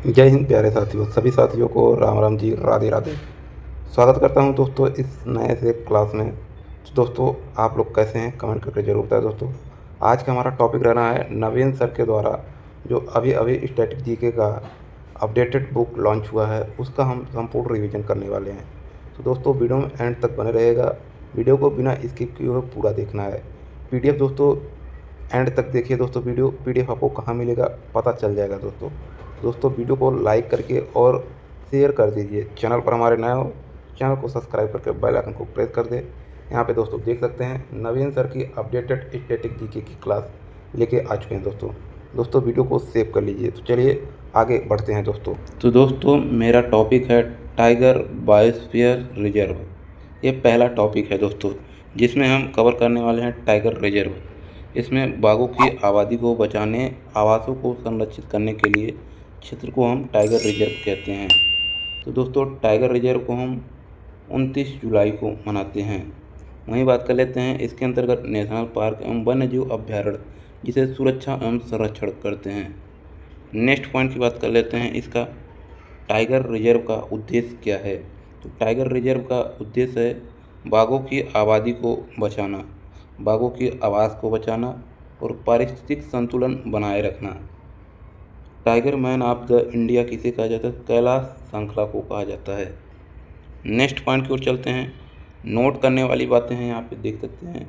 जय हिंद प्यारे साथियों, सभी साथियों को राम राम जी, राधे राधे। स्वागत करता हूं दोस्तों इस नए से क्लास में। तो दोस्तों, आप लोग कैसे हैं कमेंट करके ज़रूर बताएं दोस्तों। आज का हमारा टॉपिक रहना है नवीन सर के द्वारा जो अभी अभी स्टैटिक जीके का अपडेटेड बुक लॉन्च हुआ है, उसका हम संपूर्ण रिवीजन करने वाले हैं। तो दोस्तों, वीडियो में एंड तक बने रहेगा। वीडियो को बिना स्किप किए हुए पूरा देखना है। पीडीएफ दोस्तों एंड तक देखिए दोस्तों। पीडीएफ आपको कहाँ मिलेगा पता चल जाएगा दोस्तों। दोस्तों, वीडियो को लाइक करके और शेयर कर दीजिए। चैनल पर हमारे नए हो, चैनल को सब्सक्राइब करके बेल आइकन को प्रेस कर दें। यहाँ पे दोस्तों देख सकते हैं नवीन सर की अपडेटेड स्टैटिक जीके की क्लास लेके आ चुके हैं दोस्तों। दोस्तों, वीडियो को सेव कर लीजिए। तो चलिए आगे बढ़ते हैं दोस्तों। तो दोस्तों, मेरा टॉपिक है टाइगर बायोस्फीयर रिजर्व। ये पहला टॉपिक है दोस्तों, जिसमें हम कवर करने वाले हैं टाइगर रिजर्व। इसमें बाघों की आबादी को बचाने, आवासों को संरक्षित करने के लिए क्षेत्र को हम टाइगर रिजर्व कहते हैं। तो दोस्तों, टाइगर रिजर्व को हम 29 जुलाई को मनाते हैं। वहीं बात कर लेते हैं इसके अंतर्गत नेशनल पार्क एवं वन्य जीव अभ्यारण्य, जिसे सुरक्षा एवं संरक्षण करते हैं। नेक्स्ट पॉइंट की बात कर लेते हैं इसका, टाइगर रिजर्व का उद्देश्य क्या है। तो टाइगर रिजर्व का उद्देश्य है बाघों की आबादी को बचाना, बाघों की आवास को बचाना और पारिस्थितिक संतुलन बनाए रखना। Tiger man of the India किसे कहा जाता है, कैलाश श्रृंखला को कहा जाता है। नेक्स्ट पॉइंट की ओर चलते हैं। नोट करने वाली बातें हैं, यहाँ पे देख सकते हैं।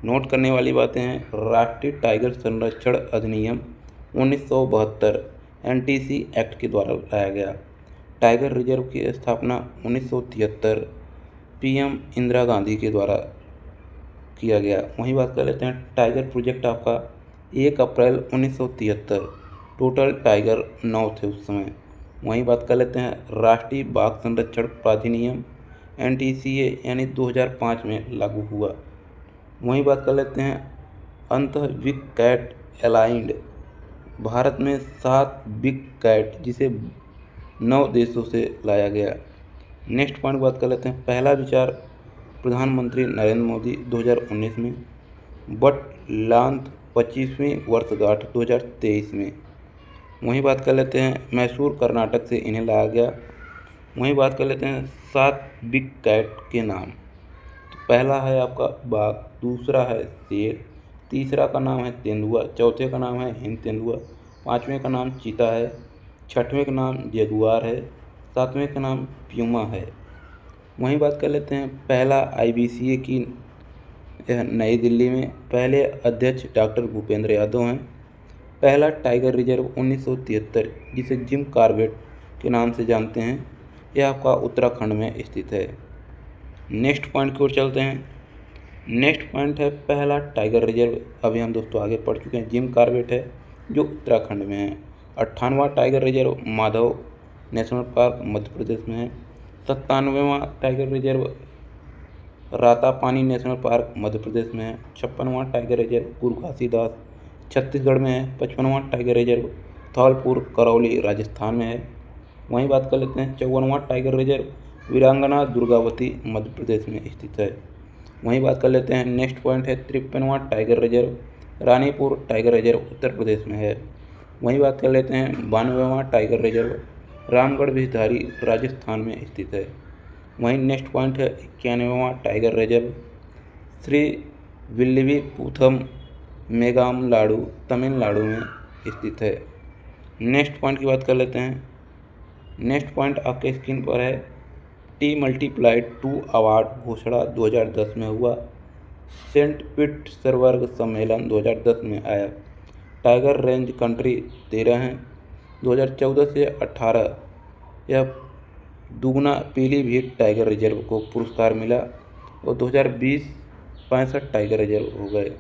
नोट करने वाली बातें हैं, राष्ट्रीय टाइगर संरक्षण अधिनियम 1972 एनटीसी एक्ट के द्वारा लाया गया। टाइगर रिजर्व की स्थापना 1973 पीएम इंदिरा गांधी के द्वारा किया गया। वहीं बात कर लेते हैं टाइगर प्रोजेक्ट आपका 1 अप्रैल 1973, टोटल टाइगर 9 थे उस समय। वहीं बात कर लेते हैं राष्ट्रीय बाघ संरक्षण प्राधिनियम एनटीसीए यानी 2005 में लागू हुआ। वहीं बात कर लेते हैं अंतः बिग कैट अलाइंड, भारत में 7 बिग कैट जिसे 9 देशों से लाया गया। नेक्स्ट पॉइंट बात कर लेते हैं, पहला विचार प्रधानमंत्री नरेंद्र मोदी 2019 में, बट लांत 25वीं वर्षगांठ 2023 में। वहीं बात कर लेते हैं मैसूर कर्नाटक से इन्हें लाया गया। वहीं बात कर लेते हैं 7 बिग कैट के नाम। तो पहला है आपका बाघ, दूसरा है शेर, तीसरा का नाम है तेंदुआ, चौथे का नाम है हिम तेंदुआ, पाँचवें का नाम चीता है, छठवें का नाम जगुआर है, सातवें का नाम प्यूमा है। वहीं बात कर लेते हैं पहला आईबीसीए की नई दिल्ली में पहले अध्यक्ष डॉक्टर भूपेंद्र यादव हैं। पहला टाइगर रिजर्व 1973 जिसे जिम कॉर्बेट के नाम से जानते हैं, यह आपका उत्तराखंड में स्थित है। नेक्स्ट पॉइंट की ओर चलते हैं। नेक्स्ट पॉइंट है पहला टाइगर रिजर्व, अभी हम दोस्तों आगे पढ़ चुके हैं, जिम कॉर्बेट है जो उत्तराखंड में है। 98वां tiger reserve Madhav national park Madhya Pradesh में है। 97वां tiger reserve Ratapani national park Madhya Pradesh में है। 56वां टाइगर रिजर्व गुरु घासीदास छत्तीसगढ़ में है। 55वां टाइगर रिजर्व धौलपुर करौली राजस्थान में है। वहीं बात कर लेते हैं 54वां टाइगर रिजर्व वीरांगना दुर्गावती मध्य प्रदेश में स्थित है। वहीं बात कर लेते हैं नेक्स्ट पॉइंट है 53वां tiger reserve Ranipur tiger reserve Uttar Pradesh में है। वहीं बात कर लेते हैं 92वां टाइगर रिजर्व रामगढ़ भितहारी राजस्थान में स्थित है। वहीं नेक्स्ट पॉइंट है 91वां टाइगर रिजर्व श्री विल्लवीपुथम मेघामलाडु तमिलनाडु में स्थित है। नेक्स्ट पॉइंट की बात कर लेते हैं। नेक्स्ट पॉइंट आपके स्क्रीन पर है, T+2 अवार्ड घोषणा 2010 में हुआ। सेंट पीटर्सबर्ग सम्मेलन 2010 में आया। टाइगर रेंज कंट्री 13 हैं। 2014 से 18 यह दुगना पीलीभीत टाइगर रिजर्व को पुरस्कार मिला और 2020 65 टाइगर रिजर्व हो गए।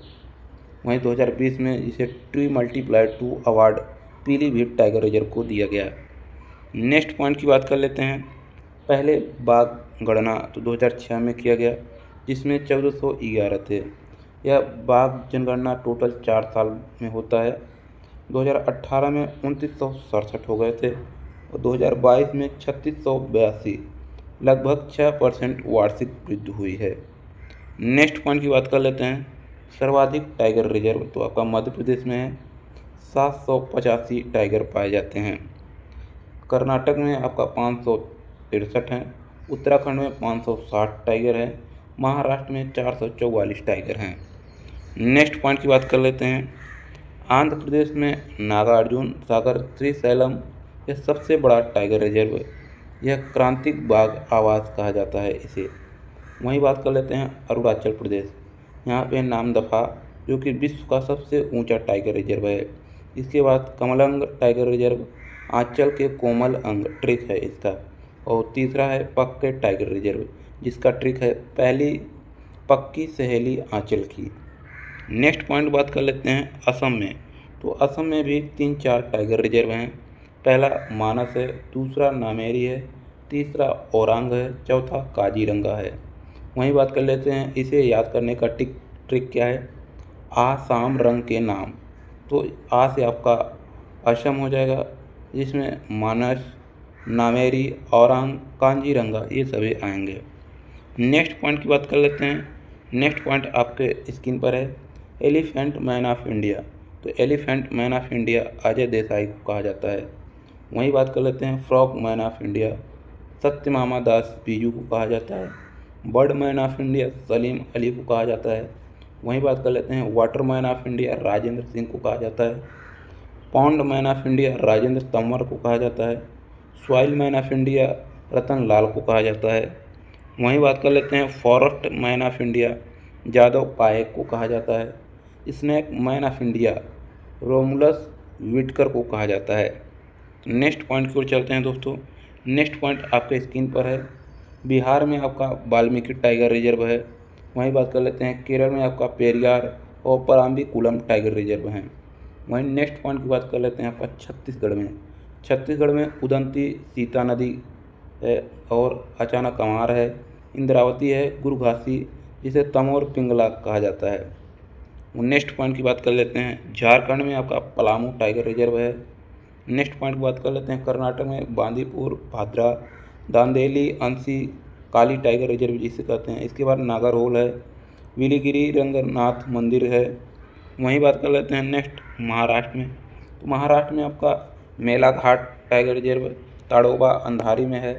वहीं 2020 में इसे T+2 award Pilibhit tiger reserve को दिया गया। नेक्स्ट पॉइंट की बात कर लेते हैं। पहले बाघ गणना तो 2006 में किया गया, जिसमें 1411 थे। यह बाघ जनगणना टोटल 4 साल में होता है। 2018 में 2967 हो गए थे और 2022 में 3682, लगभग 6% वार्षिक वृद्धि हुई है। नेक्स्ट पॉइंट की बात कर लेते हैं। सर्वाधिक टाइगर रिजर्व तो आपका मध्य प्रदेश में है, 785 टाइगर पाए जाते हैं। कर्नाटक में आपका 563 हैं, उत्तराखंड में 560 टाइगर हैं, महाराष्ट्र में 444 टाइगर हैं। नेक्स्ट पॉइंट की बात कर लेते हैं। आंध्र प्रदेश में नागार्जुन सागर श्रीशैलम यह सबसे बड़ा टाइगर रिजर्व है। यह क्रांतिक बाघ आवास कहा जाता है इसे। वहीं बात कर लेते हैं अरुणाचल प्रदेश। यहाँ पे नामदफा जो कि विश्व का सबसे ऊंचा टाइगर रिजर्व है। इसके बाद कमलंग टाइगर रिजर्व, आंचल के कोमल अंग ट्रिक है इसका। और तीसरा है पक्के टाइगर रिजर्व, जिसका ट्रिक है पहली पक्की सहेली आंचल की। नेक्स्ट पॉइंट बात कर लेते हैं असम में। तो असम में भी 3-4 टाइगर रिजर्व हैं। पहला मानस है, दूसरा नामेरी है, तीसरा औरांग है, चौथा काजीरंगा है। वहीं बात कर लेते हैं इसे याद करने का ट्रिक क्या है। आसाम रंग के नाम, तो आ से आपका असम हो जाएगा, जिसमें मानस, नामेरी, औरांग, कांजीरंगा ये सभी आएंगे। नेक्स्ट पॉइंट की बात कर लेते हैं। नेक्स्ट पॉइंट आपके स्क्रीन पर है, एलिफेंट मैन ऑफ इंडिया। तो elephant man of India Ajay Desai को कहा जाता है। वहीं बात कर लेते हैं फ्रॉग मैन ऑफ इंडिया, सत्यमामा दास बीजू को कहा जाता है। Bird man of India Salim Ali को कहा जाता है। वहीं बात कर लेते हैं water man of India Rajendra Singh को कहा जाता है। Pond man of India Rajendra Tanwar को कहा जाता है। Soil man of India Ratan Lal को कहा जाता है। वहीं बात कर लेते हैं forest man of India Jadav Payeng को कहा जाता है। Snake man of India Romulus Whitaker को कहा जाता है। नेक्स्ट पॉइंट की ओर चलते हैं दोस्तों। नेक्स्ट पॉइंट आपके स्क्रीन पर है, बिहार में आपका वाल्मीकि टाइगर रिजर्व है। वहीं बात कर लेते हैं केरल में आपका पेरियार और पराम्बीकुलम टाइगर रिजर्व हैं। वहीं नेक्स्ट पॉइंट की बात कर लेते हैं आपका छत्तीसगढ़ में उदंती सीता नदी है और अचानक कंवार है, इंद्रावती है, गुरघासी, जिसे तमोर पिंगला कहा जाता है। नेक्स्ट पॉइंट की बात कर लेते हैं झारखंड में आपका पलामू टाइगर रिजर्व है। नेक्स्ट पॉइंट की बात कर लेते हैं कर्नाटक में बांदीपुर, भाद्रा, दांदेली, अंसी, काली टाइगर रिजर्व जिसे कहते हैं। इसके बाद नागरहोल है, विलीगिरी रंगनाथ मंदिर है। वहीं बात कर लेते हैं नेक्स्ट महाराष्ट्र में। तो महाराष्ट्र में आपका मेलाघाट टाइगर रिजर्व, ताड़ोबा अंधारी में है,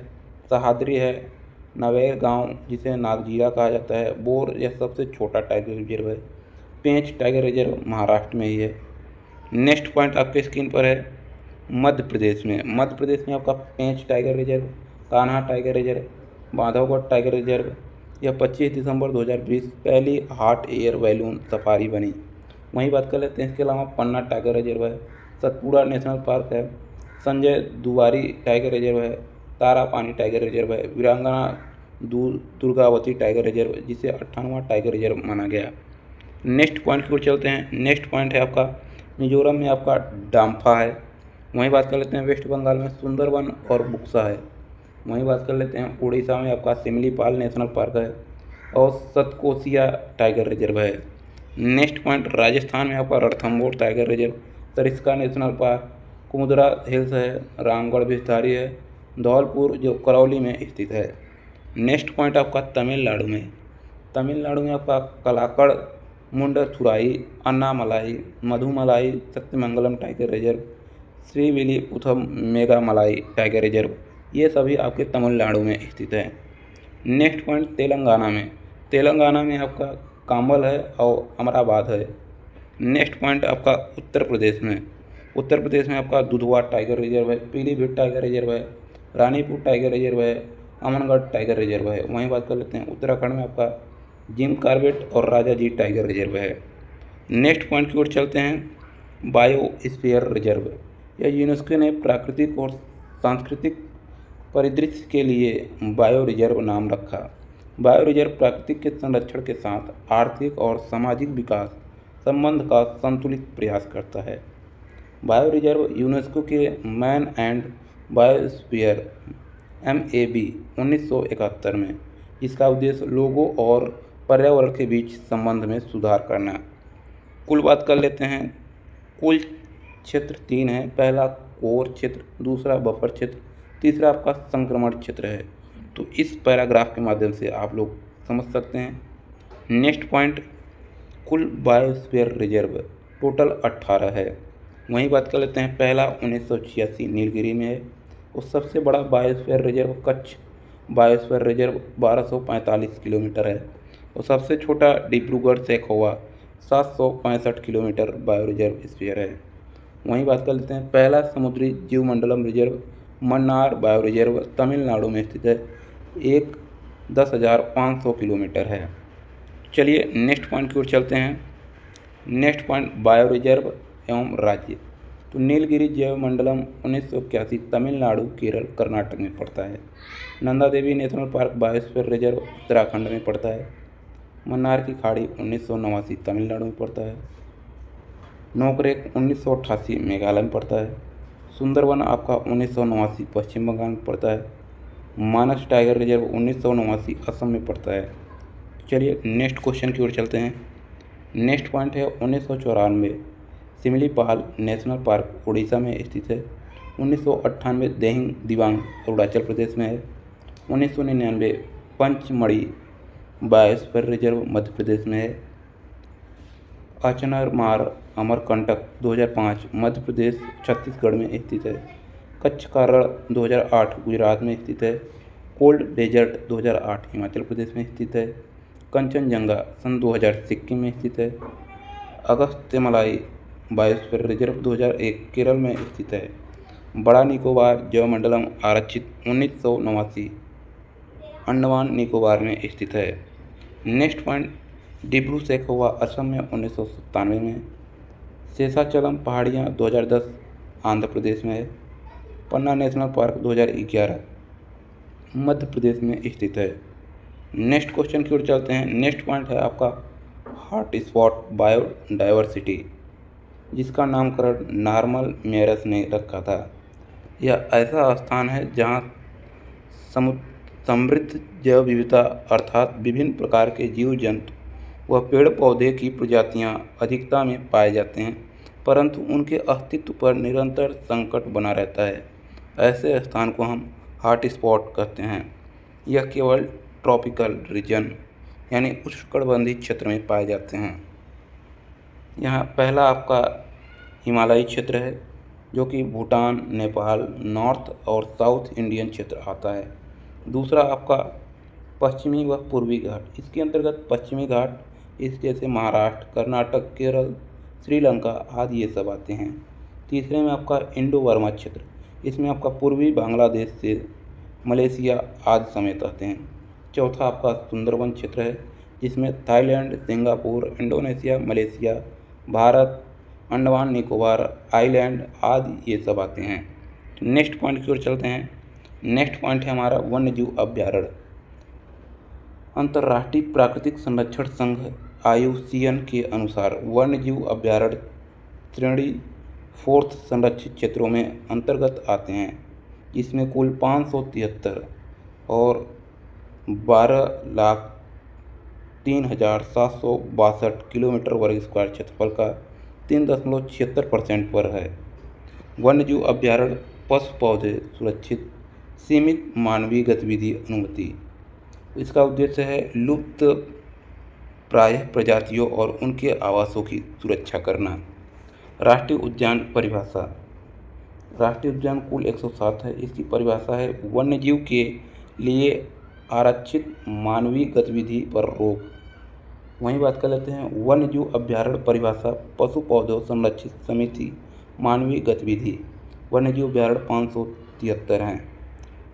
सहाद्री है, नवेर गांव जिसे नागजीरा कहा जाता है, बोर यह सबसे छोटा टाइगर रिजर्व है। पेंच टाइगर रिजर्व महाराष्ट्र में ही है। नेक्स्ट पॉइंट आपके स्क्रीन पर है मध्य प्रदेश में आपका Pench tiger reserve, Kanha tiger reserve, Bandhavgarh tiger reserve. यह 25 दिसंबर 2020 पहली हॉट एयर बैलून सफारी बनी। वहीं बात कर लेते हैं इसके अलावा पन्ना टाइगर रिजर्व है, सतपुड़ा नेशनल पार्क है, संजय दुवारी टाइगर रिजर्व है, तारापानी टाइगर रिजर्व है, वीरांगना दुर्गावती टाइगर रिजर्व जिसे 98वां टाइगर रिजर्व माना गया। नेक्स्ट पॉइंट की ओर चलते हैं। नेक्स्ट पॉइंट है आपका मिजोरम में आपका डाम्फा है। वहीं बात कर लेते हैं वेस्ट बंगाल में सुंदरवन और बुक्सा है। वहीं बात कर लेते हैं उड़ीसा में आपका सिमलीपाल नेशनल पार्क है और सतकोसिया टाइगर रिजर्व है। नेक्स्ट पॉइंट राजस्थान में आपका Ranthambore tiger reserve, Sariska national park, Kumudra hills है, रामगढ़ विस्तारी है, धौलपुर जो करौली में स्थित है। नेक्स्ट पॉइंट आपका तमिलनाडु में आपका Kalakad, Mundanthurai, Anamalai, Mudumalai, Sathyamangalam tiger reserve, Srivilliputham Meghamalai tiger reserve ये सभी आपके तमिलनाडु में स्थित है। नेक्स्ट पॉइंट तेलंगाना में आपका कांबल है और अमराबाद है। नेक्स्ट पॉइंट आपका उत्तर प्रदेश में आपका दुधवा टाइगर रिजर्व है, पीलीभीत टाइगर रिजर्व है, रानीपुर टाइगर रिजर्व है, अमनगढ़ टाइगर रिजर्व है। वहीं बात कर लेते हैं उत्तराखंड में आपका जिम कार्बेट और राजाजी टाइगर रिजर्व है। नेक्स्ट पॉइंट की ओर चलते हैं बायोस्फीयर रिजर्व। यह यूनेस्को ने प्राकृतिक और सांस्कृतिक परिदृश्य के लिए बायो रिजर्व नाम रखा। बायो रिजर्व प्राकृतिक के संरक्षण के साथ आर्थिक और सामाजिक विकास संबंध का संतुलित प्रयास करता है। बायो रिजर्व यूनेस्को के मैन एंड बायोस्फीयर MAB 1971 में, इसका उद्देश्य लोगों और पर्यावरण के बीच संबंध में सुधार करना। कुल बात कर लेते हैं, कुल क्षेत्र 3 है। पहला कोर क्षेत्र, दूसरा बफर क्षेत्र, तीसरा आपका संक्रमण क्षेत्र है। तो इस पैराग्राफ के माध्यम से आप लोग समझ सकते हैं। नेक्स्ट पॉइंट, कुल बायोस्फीयर रिजर्व टोटल 18 है। वहीं बात कर लेते हैं पहला 1986 नीलगिरी में है, और सबसे बड़ा biosphere reserve Kutch biosphere reserve 1245 kilometre है और सबसे छोटा Dibrugarh Saikhowa 765 kilometre bio reserve sphere है। वहीं बात कर लेते हैं पहला समुद्री जीवमंडलम reserve Mannar bio reserve Tamil Nadu में स्थित है, एक 10,500 किलोमीटर है। चलिए नेक्स्ट पॉइंट की ओर चलते हैं। नेक्स्ट पॉइंट बायो रिजर्व एवं राज्य। तो नीलगिरी जैव मंडलम 1981 तमिलनाडु, केरल, कर्नाटक में पड़ता है। Nanda Devi national park biosphere reserve Uttarakhand में पड़ता है। मन्नार की खाड़ी 1989 तमिलनाडु में पड़ता है। नोकरेक 1988 मेघालय में पड़ता है। सुंदरवन आपका 1989 पश्चिम बंगाल में पड़ता है। मानस टाइगर रिजर्व 1989 असम में पड़ता है। चलिए नेक्स्ट क्वेश्चन की ओर चलते हैं। नेक्स्ट पॉइंट है 1994 सिमलीपाल नेशनल पार्क उड़ीसा में स्थित है। 1998 देहिंग दिबांग अरुणाचल प्रदेश में है। 1999 पंचमढ़ी बायोस्फीयर रिजर्व मध्य प्रदेश में है। अचनरमार अमरकंटक 2005 मध्य प्रदेश छत्तीसगढ़ में स्थित है। कच्छ का रण 2008 गुजरात में स्थित है। कोल्ड डेजर्ट 2008 हिमाचल प्रदेश में स्थित है। कंचनजंगा सन 2000 सिक्किम में स्थित है। अगस्त्यमलाई बायोस्फीयर रिजर्व 2001 केरल में स्थित है। बड़ा निकोबार जैवमंडलम आरक्षित 1989 अंडमान निकोबार में स्थित है। नेक्स्ट पॉइंट डिब्रू सैखोवा असम में 1997 में। शेषाचलम पहाड़ियाँ 2010 आंध्र प्रदेश में है। पन्ना नेशनल पार्क 2011 मध्य प्रदेश में स्थित है। नेक्स्ट क्वेश्चन की ओर चलते हैं। नेक्स्ट पॉइंट है आपका हॉट स्पॉट बायोडाइवर्सिटी, जिसका नामकरण नॉर्मल मेयर्स ने रखा था। यह ऐसा स्थान है जहां समृद्ध जैव विविधता अर्थात विभिन्न प्रकार के जीव जंतु व पेड़ पौधे की प्रजातियां अधिकता में पाए जाते हैं, परंतु उनके अस्तित्व पर निरंतर संकट बना रहता है। ऐसे स्थान को हम हॉट स्पॉट कहते हैं। यह केवल ट्रॉपिकल रीजन यानी उष्णकटिबंधीय क्षेत्र में पाए जाते हैं। यहाँ पहला आपका हिमालयी क्षेत्र है, जो कि भूटान, नेपाल, नॉर्थ और साउथ इंडियन क्षेत्र आता है। दूसरा आपका पश्चिमी व पूर्वी घाट, इसके अंतर्गत पश्चिमी घाट इस जैसे महाराष्ट्र, कर्नाटक, केरल, श्रीलंका आदि ये सब आते हैं। तीसरे में आपका इंडो बर्मा क्षेत्र, इसमें आपका पूर्वी बांग्लादेश से मलेशिया आदि समेत आते हैं। चौथा आपका सुंदरवन क्षेत्र है, जिसमें Thailand, Singapore, Indonesia, Malaysia, Bharat, Andaman Nicobar island आदि ये सब आते हैं। नेक्स्ट पॉइंट की ओर चलते हैं। नेक्स्ट पॉइंट है हमारा वन्यजीव अभ्यारण्य। अंतर्राष्ट्रीय प्राकृतिक संरक्षण संघ IUCN के अनुसार वन्यजीव अभ्यारण्य श्रेणी 4th संरक्षित क्षेत्रों में अंतर्गत आते हैं, जिसमें कुल 573 और 12,03,762 किलोमीटर वर्ग स्क्वायर क्षेत्रफल का 3.76% पर है। वन्यजीव अभ्यारण्य पशु पौधे सुरक्षित, सीमित मानवीय गतिविधि अनुमति। इसका उद्देश्य है लुप्त प्रायः प्रजातियों और उनके आवासों की सुरक्षा करना। राष्ट्रीय उद्यान परिभाषा। राष्ट्रीय उद्यान कुल 107 है। इसकी परिभाषा है वन्यजीव के लिए आरक्षित मानवीय गतिविधि पर रोक। वहीं बात कर लेते हैं वन्यजीव अभ्यारण्य परिभाषा पशु पौधों संरक्षित समिति मानवीय गतिविधि। वन्यजीव अभ्यारण्य 573 हैं।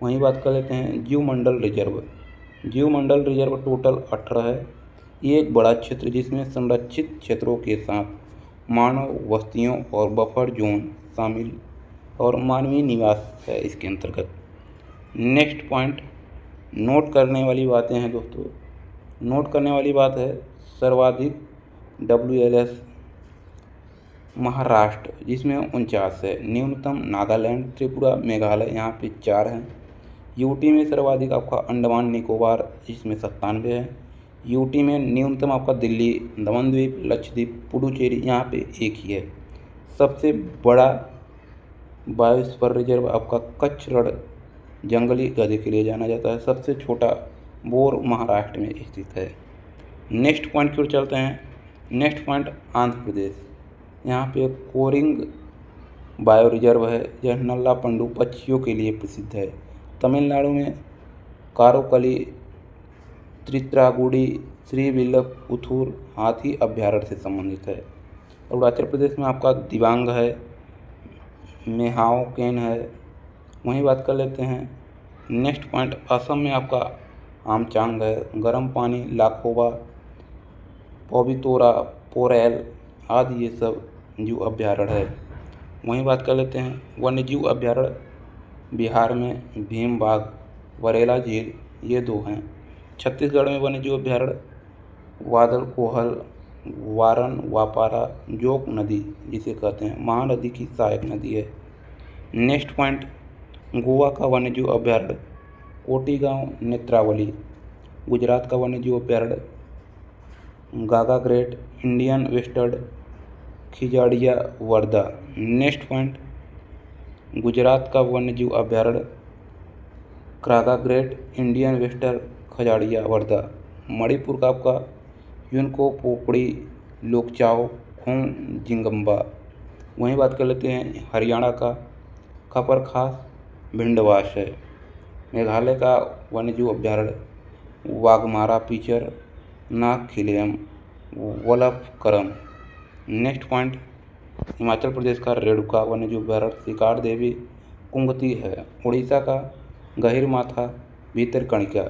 वहीं बात कर लेते हैं जीवमंडल रिजर्व। जीवमंडल रिजर्व टोटल 18 है। ये एक बड़ा क्षेत्र जिसमें संरक्षित क्षेत्रों के साथ मानव बस्तियों और बफर जोन शामिल और मानवीय निवास है इसके अंतर्गत। नेक्स्ट पॉइंट नोट करने वाली बातें हैं दोस्तों। नोट करने वाली बात है सर्वाधिक WLS महाराष्ट्र, जिसमें 49 है। न्यूनतम नागालैंड, त्रिपुरा, मेघालय यहाँ पे 4 हैं। यूटी में सर्वाधिक आपका अंडमान निकोबार, जिसमें 97 है। यूटी में न्यूनतम आपका दिल्ली, दमन द्वीप, लक्षद्वीप, पुडुचेरी यहाँ पे 1 ही है। सबसे बड़ा बायोस्फीयर रिजर्व आपका कच्छ रण जंगली गधे के लिए जाना जाता है। सबसे छोटा बोर महाराष्ट्र में स्थित है। नेक्स्ट पॉइंट की ओर चलते हैं। Next point Andhra Pradesh. यहाँ पे कोरिंग बायो रिजर्व है। यह नल्ला पंडु पक्षियों के लिए प्रसिद्ध है। तमिलनाडु में कारोकली, त्रित्रागुड़ी, श्रीविल्लपुथूर हाथी अभ्यारण्य से संबंधित है। अरुणाचल प्रदेश में आपका दिबांग है, मेहाओ केन है। वहीं बात कर लेते हैं नेक्स्ट पॉइंट, असम में आपका आमचांग है, गर्म पानी, लाखोबा, पवितोरा, पोरेल आदि ये सब जीव अभ्यारण्य है। वहीं बात कर लेते हैं वन्य जीव अभ्यारण्य बिहार में भीमबाग, वरेला झील ये 2 हैं। छत्तीसगढ़ में वन्य जीव अभ्यारण्य वादल कोहल, वारन वापारा, जोक नदी जिसे कहते हैं महानदी की सहायक नदी है। नेक्स्ट पॉइंट, गोवा का वन्य जीव अभ्यारण्य कोटीगांव नेत्रावली। गुजरात का वन्य जीव अभ्यारण्य गागा great, Indian western Khijadiya, Wardha. Next point, Gujarat का वन्य जीव अभ्यारण्य क्रागा great, Indian western Khajadiya, Wardha. Manipur का आपका यूनको पोपड़ी, लोकचाओ, खोंग जिंगम्बा। वहीं बात कर लेते हैं हरियाणा का खपरखास भिंडवास है। मेघालय का वन्यजीव अभ्यारण्य वाघमारा पीचर, नाग खिलेम, वलफकरम। नेक्स्ट पॉइंट, हिमाचल प्रदेश का रेणुका वन्यजीव अभ्यारण्य शिकार देवी कुंगती है। उड़ीसा का गहिरमाथा भीतरकणिका।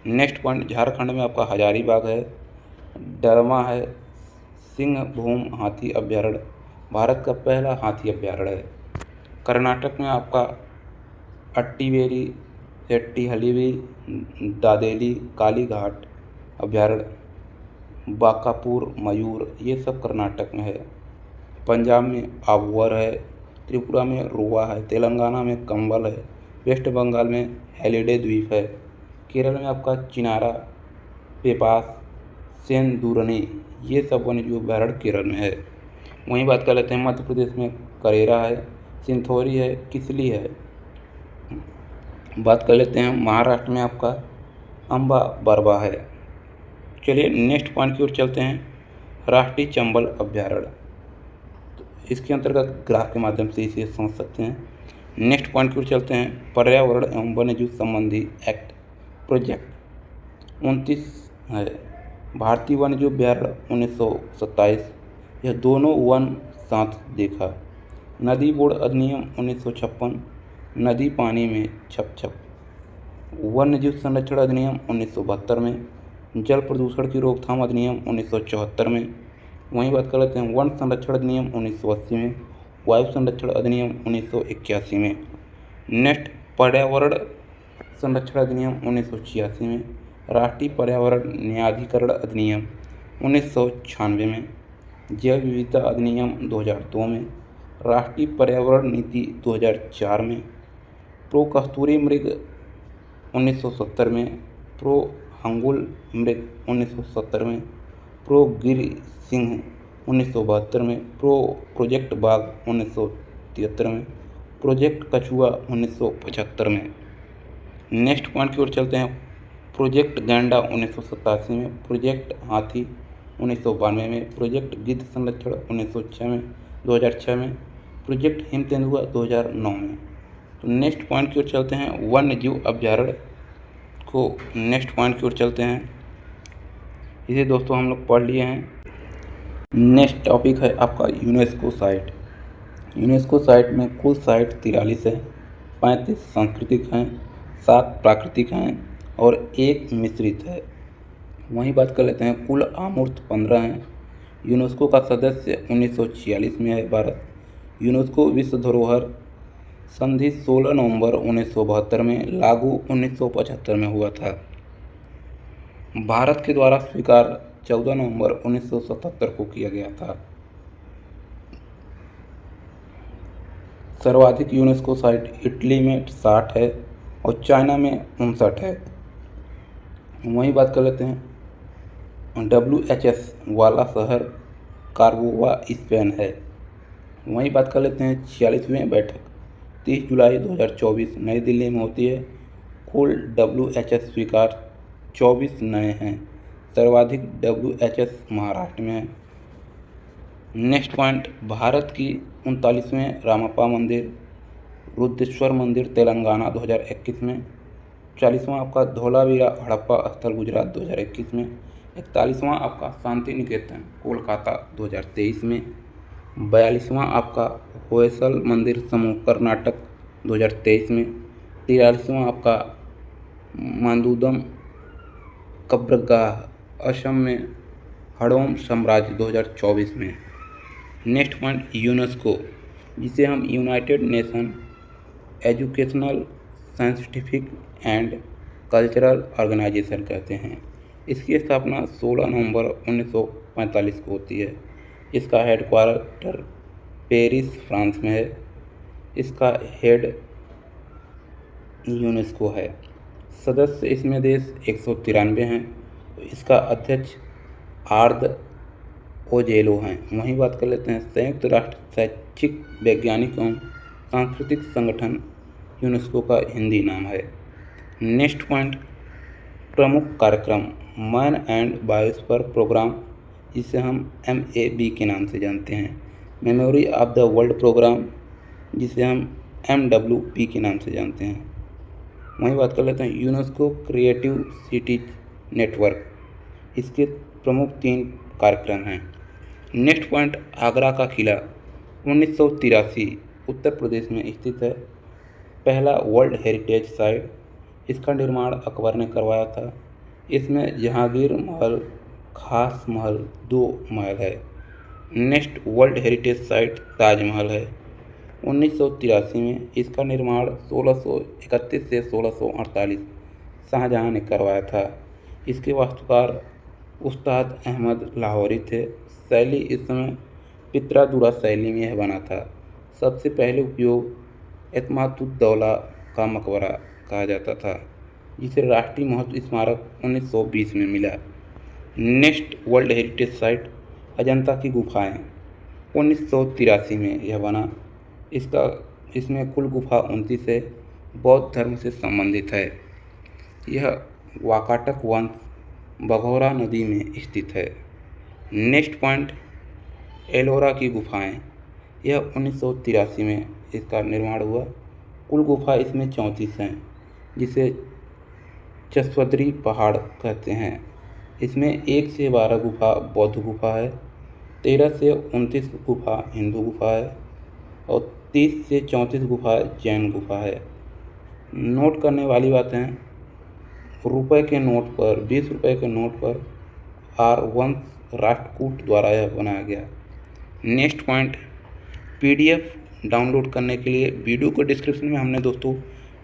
नेक्स्ट पॉइंट, झारखंड में आपका हजारीबाग है, डरमा है, सिंहभूम हाथी अभ्यारण्य भारत का पहला हाथी अभ्यारण्य है। कर्नाटक में आपका अट्टीवेरी, सेट्टीहलीवी, दादेली, कालीघाट अभ्यारण्य, बांकापुर मयूर ये सब कर्नाटक में है। पंजाब में आबवर है, त्रिपुरा में रोवा है, तेलंगाना में कंबल है, वेस्ट बंगाल में हेलिडे द्वीप है, केरल में आपका चिनारा, पेपास, सेंदूरनी ये सब वन्यजीव अभ्यारण्य केरल में है। वहीं बात कर लेते हैं मध्य प्रदेश में करेरा है, सिंथौरी है, किसली है। बात कर लेते हैं महाराष्ट्र में आपका अम्बा बरबा है। चलिए नेक्स्ट पॉइंट की ओर चलते हैं, राष्ट्रीय चंबल अभ्यारण्य। इसके अंतर्गत ग्राफ के माध्यम से इसे समझ सकते हैं। नेक्स्ट पॉइंट की ओर चलते हैं, पर्यावरण एवं वन्यजीव संबंधी एक्ट प्रोजेक्ट 29 है। भारतीय वन्यजीव अभ्यारण्य 1927, यह दोनों वन साथ देखा। नदी बोर्ड अधिनियम 1956, नदी पानी में छप छप। वन्यजीव संरक्षण अधिनियम 1972 में, जल प्रदूषण की रोकथाम अधिनियम 1974 में। वहीं बात कर लेते हैं वन संरक्षण अधिनियम 1980 में, वायु संरक्षण अधिनियम 1981 में। नेक्स्ट, पर्यावरण संरक्षण अधिनियम 1986 में, राष्ट्रीय पर्यावरण न्यायाधिकरण अधिनियम 1996 में, जैव विविधता अधिनियम 2002 में, राष्ट्रीय पर्यावरण नीति 2004 में, प्रो कस्तूरी मृग 1970 में, प्रो हंगुल मृग 1970 में, प्रो गिर सिंह 1972 में, प्रोजेक्ट बाघ 1973 में, प्रोजेक्ट कछुआ 1975 में। नेक्स्ट पॉइंट की ओर चलते हैं, प्रोजेक्ट गैंडा 1987 में, प्रोजेक्ट हाथी 1992 में, प्रोजेक्ट गिद्ध संरक्षण 2006 में, प्रोजेक्ट हिम तेंदुआ 2009 में। तो नेक्स्ट पॉइंट की ओर चलते हैं, वन्य जीव अभ्यारण्य को नेक्स्ट पॉइंट की ओर चलते हैं। इसे दोस्तों हम लोग पढ़ लिए हैं। नेक्स्ट टॉपिक है आपका यूनेस्को साइट। यूनेस्को साइट में कुल साइट 43 है, 35 सांस्कृतिक हैं, 7 प्राकृतिक हैं और 1 मिश्रित है। वहीं बात कर लेते हैं कुल अमूर्त 15 हैं। यूनेस्को का सदस्य 1946 में है भारत। यूनेस्को विश्व धरोहर संधि 16 नवंबर 1972 में, लागू 1975 में हुआ था। भारत के द्वारा स्वीकार 14 नवंबर 1977 को किया गया था। सर्वाधिक यूनेस्को साइट इटली में 60 है और चाइना में 59 है। वहीं बात कर लेते हैं WHS वाला शहर कार्बोवा स्पेन है। वहीं बात कर लेते हैं 46वीं बैठक 30 जुलाई 2024 नई दिल्ली में होती है। कुल WHS स्वीकार 24 नए हैं। सर्वाधिक WHS महाराष्ट्र में है। नेक्स्ट पॉइंट, भारत की 39वें रामप्पा मंदिर, रुद्रेश्वर मंदिर तेलंगाना 2021 में। 40वां आपका धोलावीरा हड़प्पा स्थल गुजरात 2021 में। 41वां आपका शांति निकेतन कोलकाता 2023 में। 42वां आपका होयसल मंदिर समूह कर्नाटक 2023 में। 43वां आपका मांदुदम कब्रगाह असम में हड़ौम साम्राज्य 2024 में। नेक्स्ट पॉइंट, यूनेस्को, जिसे हम united nation educational scientific and cultural organisation कहते हैं। इसकी स्थापना 16 नवंबर 1945 को होती है। इसका हेडक्वार्टर पेरिस फ्रांस में है। इसका हेड यूनेस्को है। सदस्य इसमें देश 193 हैं। इसका अध्यक्ष आर्द ओजेलो हैं। वहीं बात कर लेते हैं संयुक्त राष्ट्र शैक्षिक वैज्ञानिक एवं सांस्कृतिक संगठन, यूनेस्को का हिंदी नाम है। नेक्स्ट पॉइंट, प्रमुख कार्यक्रम, मैन एंड बायोस्फीयर प्रोग्राम, जिसे हम MAB के नाम से जानते हैं। Memory of the world program, जिसे हम MWP के नाम से जानते हैं। वहीं बात कर लेते हैं यूनेस्को क्रिएटिव सिटीज नेटवर्क, इसके प्रमुख 3 कार्यक्रम हैं। नेक्स्ट पॉइंट, आगरा का किला 1983 उत्तर प्रदेश में स्थित है। पहला वर्ल्ड हेरिटेज साइट, इसका निर्माण अकबर ने करवाया था। इसमें जहांगीर महल, खास महल 2 महल है। Next world heritage site Taj Mahal है। 1983 में इसका निर्माण 1631 से 1648 शाहजहां ने करवाया था। इसके वास्तुकार उस्ताद अहमद लाहौरी थे। शैली इस समय पित्रादुरा शैली में यह बना था। सबसे पहले उपयोग एतमादुद्दौला का मकबरा कहा जाता था, जिसे राष्ट्रीय महत्व स्मारक 1920 में मिला। Next world heritage site Ajanta की गुफाएं 1983 में यह बना। इसमें कुल गुफा 29 है, बौद्ध धर्म से संबंधित है। यह वाकाटक वंश बघौरा नदी में स्थित है। नेक्स्ट पॉइंट, एलोरा की गुफाएं, यह 1983 में इसका निर्माण हुआ। कुल गुफा इसमें 34 हैं, जिसे चश्वद्री पहाड़ कहते हैं। इसमें 1 से 12 गुफा बौद्ध गुफा है, 13 से 29 गुफा हिंदू गुफा है और 30 से 34 गुफा जैन गुफा है। नोट करने वाली बातें, रुपए के नोट पर 20 रुपये के नोट पर R1 राष्ट्रकूट द्वारा यह बनाया गया। नेक्स्ट पॉइंट, PDF डाउनलोड करने के लिए वीडियो को डिस्क्रिप्शन में हमने दोस्तों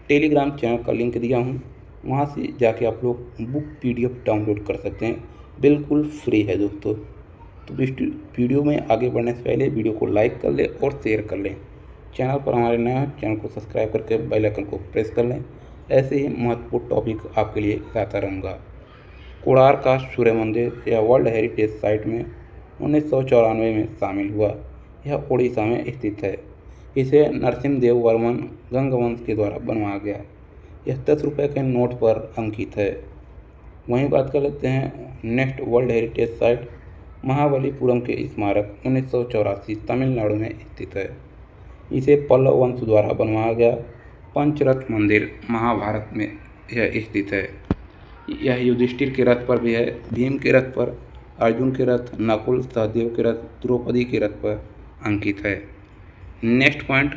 टेलीग्राम चैनल का लिंक दिया हूँ, वहाँ से जाके आप लोग बुक PDF डाउनलोड कर सकते हैं, बिल्कुल फ्री है दोस्तों। तो वीडियो में आगे बढ़ने से पहले वीडियो को लाइक कर लें और शेयर कर लें। चैनल पर हमारे नए हैं, चैनल को सब्सक्राइब करके बेल आइकन को प्रेस कर लें। ऐसे ही महत्वपूर्ण टॉपिक आपके लिए लाता रहूँगा। कोणार्क का सूर्य मंदिर, यह वर्ल्ड हेरिटेज साइट में 1994 में शामिल हुआ। यह उड़ीसा में स्थित है। इसे नरसिम्हदेव वर्मन गंगवंश के द्वारा बनवाया गया। यह 10 रुपये के नोट पर अंकित है। वहीं बात कर लेते हैं next world heritage site Mahabalipuram के स्मारक 1984 तमिलनाडु में स्थित है। इसे पल्लव वंश द्वारा बनवाया गया। पंचरथ मंदिर महाभारत में यह स्थित है। यह युधिष्ठिर के रथ पर भी है, भीम के रथ पर, अर्जुन के रथ, नकुल सहदेव के रथ, द्रौपदी के रथ पर अंकित है। Next point,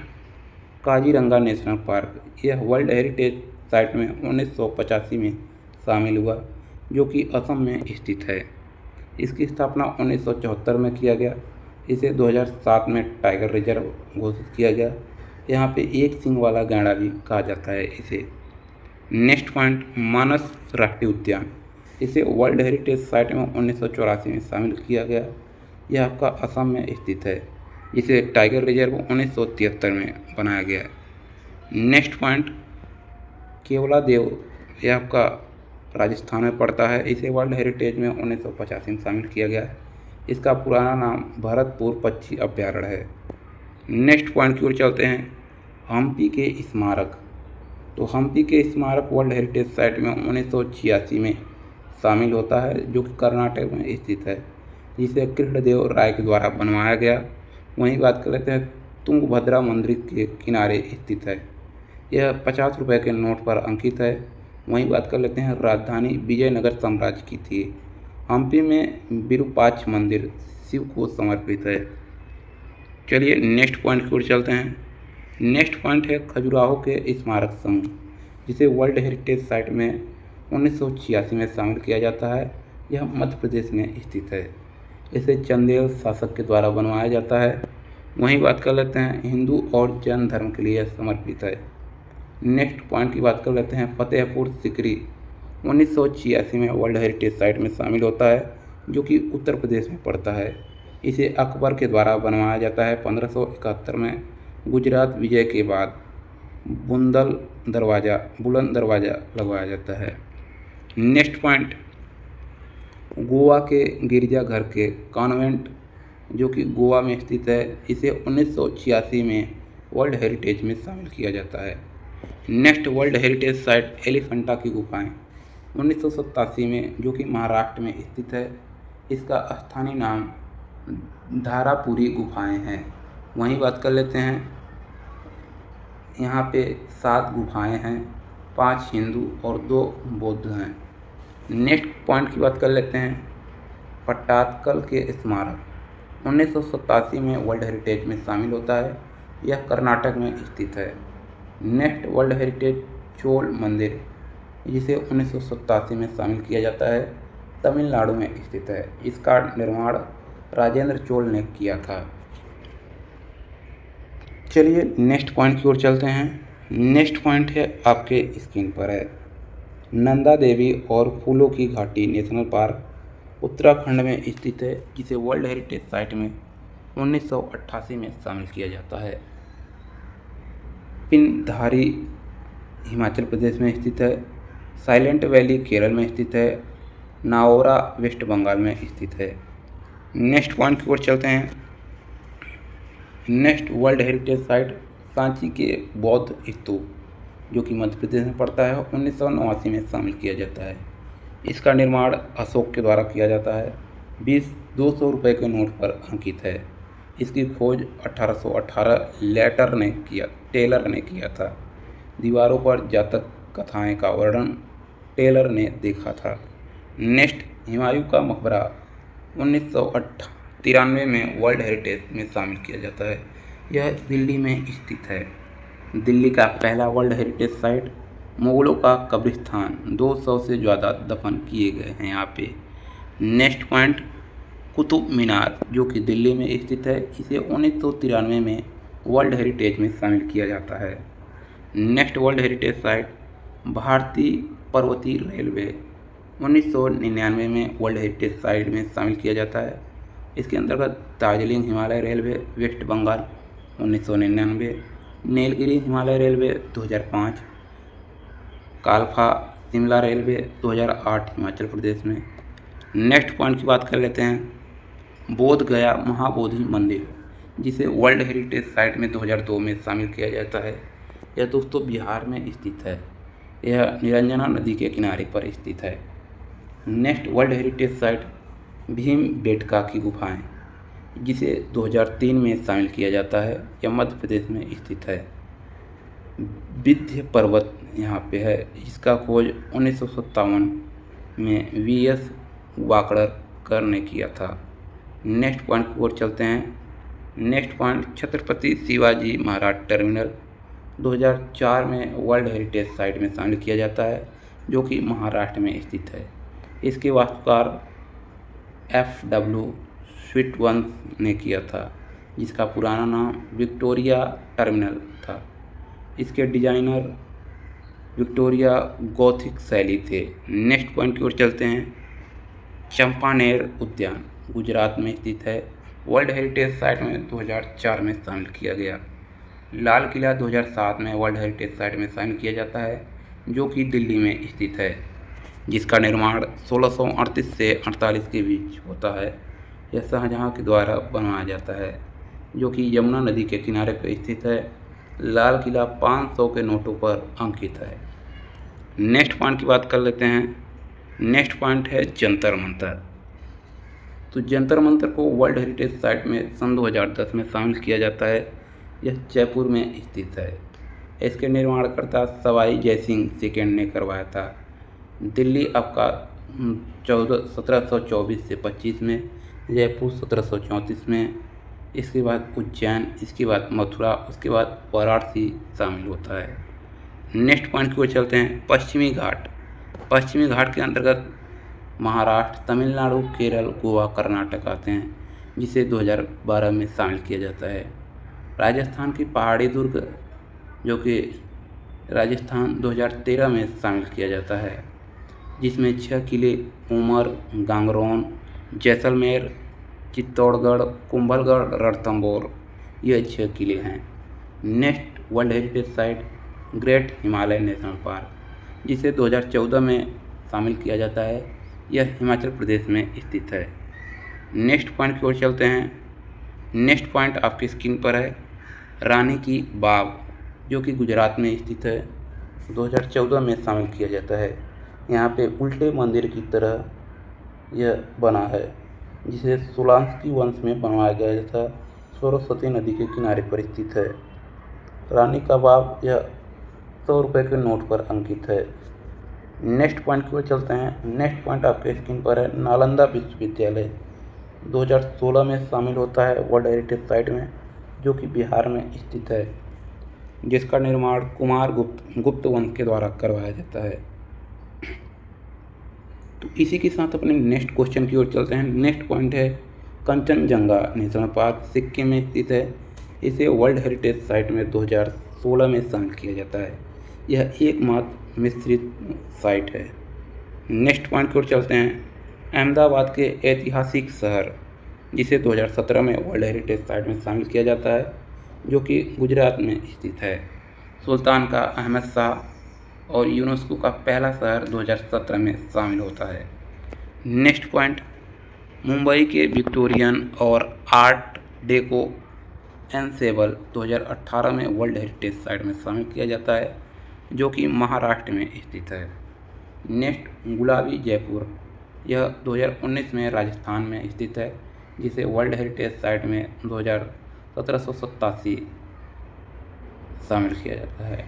Kaziranga national park, यह वर्ल्ड हेरिटेज साइट में 1985 में शामिल हुआ, जो कि असम में स्थित है। इसकी स्थापना 1974 में किया गया। इसे 2007 में टाइगर रिजर्व घोषित किया गया। यहाँ पे एक सींग वाला गैंडा भी कहा जाता है इसे। नेक्स्ट पॉइंट, मानस राष्ट्रीय उद्यान, इसे वर्ल्ड हेरिटेज साइट में 1984 में शामिल किया गया। यह आपका असम में स्थित है। इसे टाइगर रिजर्व 1973 में बनाया गया है। नेक्स्ट पॉइंट, केवलादेव, यह आपका राजस्थान में पड़ता है। इसे वर्ल्ड हेरिटेज में 1985 में शामिल किया गया है। इसका पुराना नाम भरतपुर पक्षी अभ्यारण्य है। नेक्स्ट पॉइंट की ओर चलते हैं, हम्पी के स्मारक। तो हम्पी के स्मारक वर्ल्ड हेरिटेज साइट में 1986 में शामिल होता है, जो कि कर्नाटक में स्थित है। जिसे कृष्णदेव राय के द्वारा बनवाया गया। वहीं बात कर लेते हैं तुंगभद्रा मंदिर के किनारे स्थित है। यह 50 रुपये के नोट पर अंकित है। वहीं बात कर लेते हैं राजधानी विजयनगर साम्राज्य की थी। हम्पी में विरूपाक्ष मंदिर शिव को समर्पित है। चलिए नेक्स्ट पॉइंट की ओर चलते हैं। नेक्स्ट पॉइंट है खजुराहो के स्मारक समूह, जिसे वर्ल्ड हेरिटेज साइट में 1986 में शामिल किया जाता है। यह मध्य प्रदेश में स्थित है। इसे चंदेल शासक के द्वारा बनवाया जाता है। वहीं बात कर लेते हैं हिंदू और जैन धर्म के लिए समर्पित है। नेक्स्ट पॉइंट की बात कर लेते हैं फतेहपुर सिकरी 1986 में वर्ल्ड हेरिटेज साइट में शामिल होता है, जो कि उत्तर प्रदेश में पड़ता है। इसे अकबर के द्वारा बनवाया जाता है 1571 में गुजरात विजय के बाद बुलंद दरवाज़ा लगवाया जाता है। नेक्स्ट पॉइंट गोवा के गिरजाघर के कॉन्वेंट, जो कि गोवा में स्थित है, इसे 1986 में वर्ल्ड हेरिटेज में शामिल किया जाता है। Next world heritage site Elephanta की गुफाएं 1987 में, जो कि महाराष्ट्र में स्थित है। इसका स्थानीय नाम धारापुरी गुफाएं हैं। वहीं बात कर लेते हैं यहाँ पे 7 गुफाएं हैं, 5 हिंदू और 2 बौद्ध हैं। नेक्स्ट पॉइंट की बात कर लेते हैं पट्टादकल के स्मारक 1987 में वर्ल्ड हेरिटेज में शामिल होता है। यह कर्नाटक में स्थित है। नेक्स्ट वर्ल्ड हेरिटेज चोल मंदिर, जिसे 1987 में शामिल किया जाता है, तमिलनाडु में स्थित है। इसका निर्माण राजेंद्र चोल ने किया था। चलिए नेक्स्ट पॉइंट की ओर चलते हैं। नेक्स्ट पॉइंट है आपके स्क्रीन पर है नंदा देवी और फूलों की घाटी नेशनल पार्क उत्तराखंड में स्थित है, जिसे वर्ल्ड हेरिटेज साइट में 1988 में शामिल किया जाता है। पिंडधारी हिमाचल प्रदेश में स्थित है। साइलेंट वैली केरल में स्थित है। नाओरा वेस्ट बंगाल में स्थित है। नेक्स्ट पॉइंट की ओर चलते हैं। Next world heritage site Sanchi के बौद्ध स्तूप, जो कि मध्य प्रदेश में पड़ता है, 1989 में शामिल किया जाता है। इसका निर्माण अशोक के द्वारा किया जाता है। 200 रुपये के नोट पर अंकित है। इसकी खोज 1818 टेलर ने किया था। दीवारों पर जातक कथाएं का वर्णन टेलर ने देखा था। नेक्स्ट हुमायूं का मकबरा 1993 में वर्ल्ड हेरिटेज में शामिल किया जाता है। यह दिल्ली में स्थित है। दिल्ली का पहला वर्ल्ड हेरिटेज साइट मुगलों का कब्रिस्तान, 200 से ज़्यादा दफन किए गए हैं यहाँ पे। नेक्स्ट पॉइंट कुतुब मीनार, जो कि दिल्ली में स्थित है, इसे 1993 में वर्ल्ड हेरिटेज में शामिल किया जाता है। नेक्स्ट वर्ल्ड हेरिटेज साइट भारतीय पर्वतीय रेलवे 1999 में वर्ल्ड हेरिटेज साइट में शामिल किया जाता है। इसके अंतर्गत Darjeeling Himalaya railway West Bengal 1999, Nilgiri Himalaya railway 2005, कालका शिमला रेलवे 2008 हिमाचल प्रदेश में। नेक्स्ट पॉइंट की बात कर लेते हैं बोध गया महाबोधि मंदिर, जिसे वर्ल्ड हेरिटेज साइट में 2002 में शामिल किया जाता है। यह दोस्तों बिहार में स्थित है। यह निरंजना नदी के किनारे पर स्थित है। Next world heritage site Bhimbetka की गुफाएं, जिसे 2003 में शामिल किया जाता है। यह मध्य प्रदेश में स्थित है। विंध्य पर्वत यहाँ पे है। इसका खोज 1957 में VS वाकड़कर ने किया था। नेक्स्ट पॉइंट की ओर चलते हैं। Next point Chhatrapati Shivaji Maharaj terminal 2004 में वर्ल्ड हेरिटेज साइट में शामिल किया जाता है, जो कि महाराष्ट्र में स्थित है। इसके वास्तुकार FW स्वीटवंश ने किया था, जिसका पुराना नाम विक्टोरिया टर्मिनल था। इसके डिजाइनर विक्टोरिया गॉथिक शैली थे। नेक्स्ट पॉइंट की ओर चलते हैं। चंपानेर उद्यान गुजरात में स्थित है। वर्ल्ड हेरिटेज साइट में 2004 में शामिल किया गया। लाल किला 2007 में वर्ल्ड हेरिटेज साइट में शामिल किया जाता है, जो कि दिल्ली में स्थित है, जिसका निर्माण 1638 से 48 के बीच होता है। यह शाहजहाँ के द्वारा बनवाया जाता है, जो कि यमुना नदी के किनारे पर स्थित है। लाल किला 500 के नोटों पर अंकित है। नेक्स्ट पॉइंट की बात कर लेते हैं। नेक्स्ट पॉइंट है जंतर मंतर। तो जंतर मंतर को वर्ल्ड हेरिटेज साइट में सन 2010 में शामिल किया जाता है। यह जयपुर में स्थित है। इसके निर्माणकर्ता सवाई जयसिंह सेकेंड ने करवाया था। दिल्ली आपका 1724 से 25 में, जयपुर 1734 में, इसके बाद उज्जैन, इसके बाद मथुरा, उसके बाद वाराणसी शामिल होता है। नेक्स्ट पॉइंट की ओर चलते हैं। पश्चिमी घाट। पश्चिमी घाट के अंतर्गत महाराष्ट्र, तमिलनाडु, केरल, गोवा, कर्नाटक आते हैं, जिसे 2012 में शामिल किया जाता है। राजस्थान की पहाड़ी दुर्ग, जो कि राजस्थान 2013 में शामिल किया जाता है, जिसमें 6 किले उमर, गांगरोन, जैसलमेर, चित्तौड़गढ़, कुंभलगढ़, रणथंभौर, ये 6 किले हैं। Next world heritage site great Himalaya national park, जिसे 2014 में शामिल किया जाता है। यह हिमाचल प्रदेश में स्थित है। नेक्स्ट पॉइंट की ओर चलते हैं। नेक्स्ट पॉइंट आपकी स्क्रीन पर है, रानी की बाग, जो कि गुजरात में स्थित है। 2014 में शामिल किया जाता है। यहाँ पे उल्टे मंदिर की तरह यह बना है, जिसे सोलांकी वंश में बनवाया गया था। सरस्वती नदी के किनारे पर स्थित है। रानी का बाग यह 100 रुपये के नोट पर अंकित है। नेक्स्ट पॉइंट की ओर चलते हैं। नेक्स्ट पॉइंट आपके स्क्रीन पर है, नालंदा विश्वविद्यालय 2016 में शामिल होता है वर्ल्ड हेरिटेज साइट में, जो कि बिहार में स्थित है, जिसका निर्माण कुमार गुप्त वंश के द्वारा करवाया जाता है। तो इसी के साथ अपने नेक्स्ट क्वेश्चन की ओर चलते हैं। नेक्स्ट पॉइंट है, कंचनजंगा नेशनल पार्क सिक्किम में स्थित है। इसे वर्ल्ड हेरिटेज साइट में 2016 में शामिल किया जाता है। यह एकमात्र मिश्रित साइट है। नेक्स्ट पॉइंट की ओर चलते हैं। अहमदाबाद के ऐतिहासिक शहर, जिसे 2017 में वर्ल्ड हेरिटेज साइट में शामिल किया जाता है, जो कि गुजरात में स्थित है। सुल्तान का अहमद शाह और यूनेस्को का पहला शहर 2017 में शामिल होता है। नेक्स्ट पॉइंट, मुंबई के विक्टोरियन और आर्ट डेको एनसेबल 2018 में वर्ल्ड हेरिटेज साइट में शामिल किया जाता है, जो कि महाराष्ट्र में स्थित है। नेक्स्ट, गुलाबी जयपुर, यह 2019 में राजस्थान में स्थित है, जिसे वर्ल्ड हेरिटेज साइट में 1787 शामिल किया जाता है।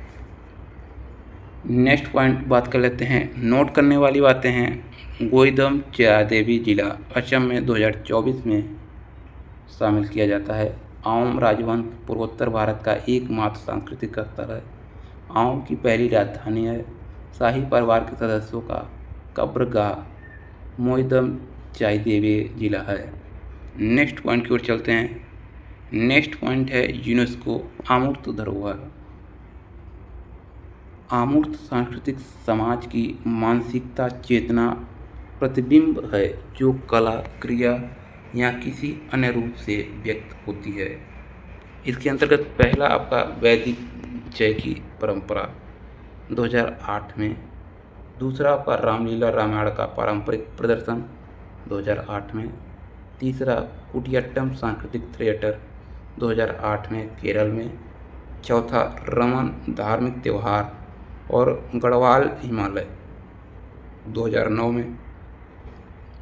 नेक्स्ट पॉइंट बात कर लेते हैं। नोट करने वाली बातें हैं। गोइदम देवी जिला असम में 2024 में शामिल किया जाता है। आहोम राजवंश पूर्वोत्तर भारत का एकमात्र सांस्कृतिक स्थल है। आहोम की पहली राजधानी है। शाही परिवार के सदस्यों का कब्रगाह मोइदम देवी जिला है। नेक्स्ट पॉइंट की ओर चलते हैं। नेक्स्ट पॉइंट है यूनेस्को अमूर्त धरोहर। अमूर्त सांस्कृतिक समाज की मानसिकता, चेतना, प्रतिबिंब है, जो कला, क्रिया या किसी अन्य रूप से व्यक्त होती है। इसके अंतर्गत पहला आपका वैदिक जय की परंपरा 2008 में, दूसरा आपका रामलीला रामायण का पारंपरिक प्रदर्शन 2008 में, तीसरा कुटियाट्टम सांस्कृतिक थिएटर 2008 में केरल में, चौथा रमन धार्मिक त्यौहार और गढ़वाल हिमालय 2009 में,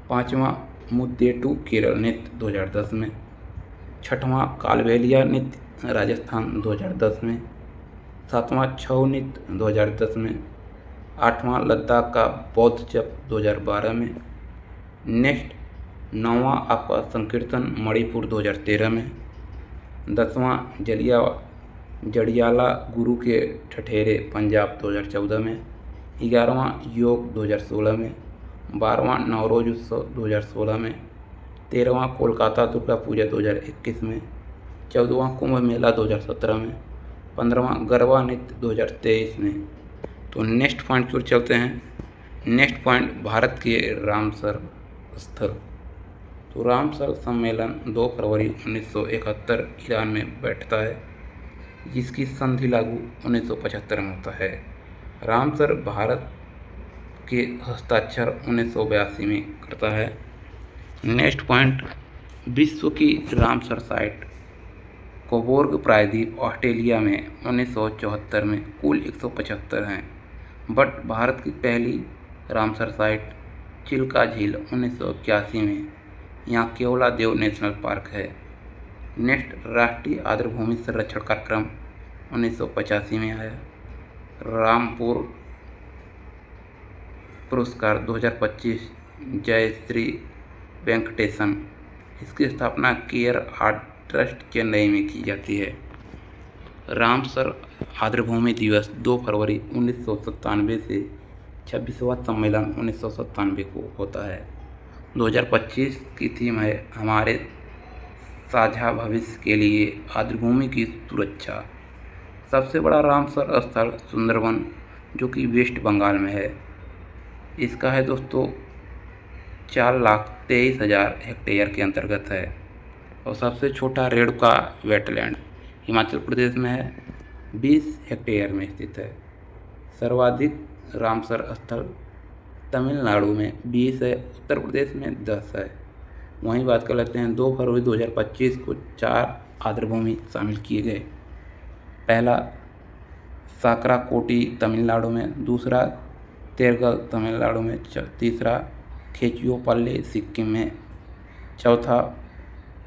पाँचवा मुद्देटू केरल नृत्य 2010 में, छठवां कालबेलिया नृत्य राजस्थान 2010 में, सातवां छऊ नृत्य 2010 में, आठवां लद्दाख का बौद्ध जप 2012 में। नेक्स्ट, नौवां आपका संकीर्तन मणिपुर 2013 में, 10वां जड़ियाला गुरु के ठठेरे पंजाब 2014 में, 11वां योग 2016 में, 12वां नवरोज उत्सव 2016 में, 13वां कोलकाता दुर्गा पूजा 2021 में, 14वां कुंभ मेला 2017 में, 15वां गरबा नृत्य 2023 में। तो नेक्स्ट पॉइंट की ओर चलते हैं। नेक्स्ट पॉइंट, भारत के रामसर स्थल। तो रामसर सम्मेलन 2 फरवरी 1971 ईरान में बैठता है, जिसकी संधि लागू 1975 में होता है। रामसर भारत के हस्ताक्षर 1982 में करता है। नेक्स्ट पॉइंट, विश्व की रामसर साइट कोबोर्ग प्रायद्वीप ऑस्ट्रेलिया में 1974 में कुल 175 हैं, बट भारत की पहली रामसर साइट चिल्का झील 1981 में यहाँ केवला देव नेशनल पार्क है। नेक्स्ट, राष्ट्रीय आर्द्रभूमि संरक्षण कार्यक्रम 1985 में आया। रामपुर पुरस्कार 2025 जय श्री वेंकटेशन, इसकी स्थापना केयर आर्ट ट्रस्ट चेन्नई में की जाती है। रामसर आर्द्रभूमि दिवस 2 फरवरी 1997 से 26वां सम्मेलन 1997 को होता है। 2025 की थीम है हमारे साझा भविष्य के लिए आर्द्रभूमि की सुरक्षा। सबसे बड़ा रामसर स्थल सुंदरवन, जो कि वेस्ट बंगाल में है, इसका है दोस्तों 4,23,000 हेक्टेयर के अंतर्गत है। और सबसे छोटा रेणुका वेटलैंड हिमाचल प्रदेश में है, 20 हेक्टेयर में स्थित है। सर्वाधिक रामसर स्थल तमिलनाडु में 20 है, उत्तर प्रदेश में 10 है। वहीं बात कर लेते हैं 2 फरवरी 2025 को 4 आर्द्रभूमि शामिल किए गए। पहला साकराकोटी तमिलनाडु में, दूसरा तेरगल तमिलनाडु में, तीसरा खेचियोपल्ली सिक्किम में, चौथा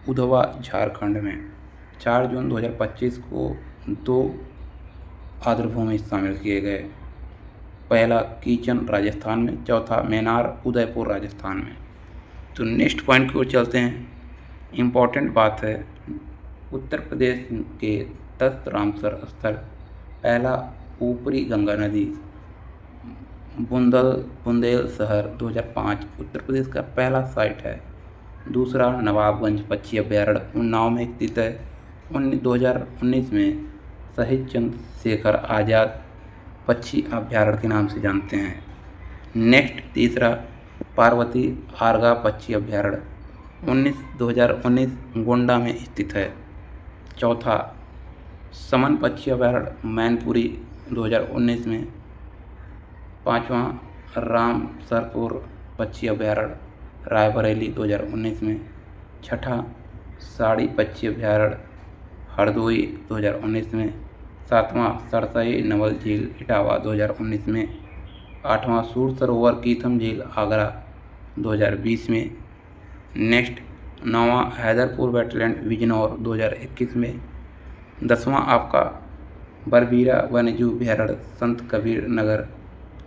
उधवा झारखंड में। 4 जून 2025 को 2 आर्द्रभूमि शामिल किए गए। पहला कीचन राजस्थान में, चौथा मेनार उदयपुर राजस्थान में। तो नेक्स्ट पॉइंट की ओर चलते हैं। इम्पॉर्टेंट बात है, उत्तर प्रदेश के 10 रामसर स्थल। पहला ऊपरी गंगा नदी, बुंदेलशहर 2005 उत्तर प्रदेश का पहला साइट है। दूसरा नवाबगंज पक्षी अभ्यारण्य उन्नाव में स्थित है। 2019 में शहीद चंद्रशेखर आज़ाद पक्षी अभ्यारण्य के नाम से जानते हैं। नेक्स्ट, तीसरा पार्वती आरगा पक्षी अभ्यारण्य 2019 गोंडा में स्थित है। चौथा समन पक्षी अभ्यारण्य मैनपुरी 2019 में। पाँचवा रामसरपुर पक्षी अभ्यारण्य रायबरेली 2019 में। छठा साड़ी पक्षी अभ्यारण्य हरदोई 2019 में। सातवां सरसई नवल झील इटावा 2019 में। आठवां सूर सरोवर कीथम झील आगरा 2020 में। नेक्स्ट, नौवां हैदरपुर वेटलैंड बिजनौर 2021 में। 10वां आपका बरबीरा वन्यजीव अभ्यारण्य संत कबीर नगर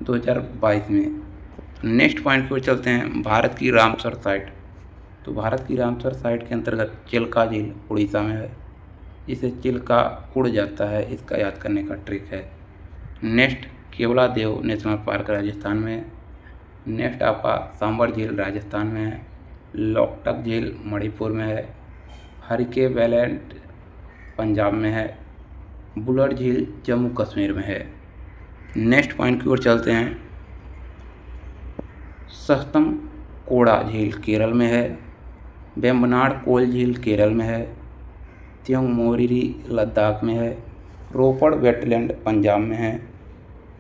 2022 में। नेक्स्ट पॉइंट पर चलते हैं, भारत की रामसर साइट। तो भारत की रामसर साइट के अंतर्गत चिल्का झील उड़ीसा में है। इसे चिल्का उड़ जाता है, इसका याद करने का ट्रिक है। नेक्स्ट, केवला देव नेशनल पार्क राजस्थान में है। नेक्स्ट आपका सांबर झील राजस्थान में है। लोकटक झील मणिपुर में है। हरिके वैलेंट पंजाब में है। बुलर झील जम्मू कश्मीर में है। नेक्स्ट पॉइंट की ओर चलते हैं। सस्तम कोड़ा झील केरल में है। वेम्बनाड कोल झील केरल में है। त्योंग मोरिरी लद्दाख में है। रोपड़ वेटलैंड पंजाब में है।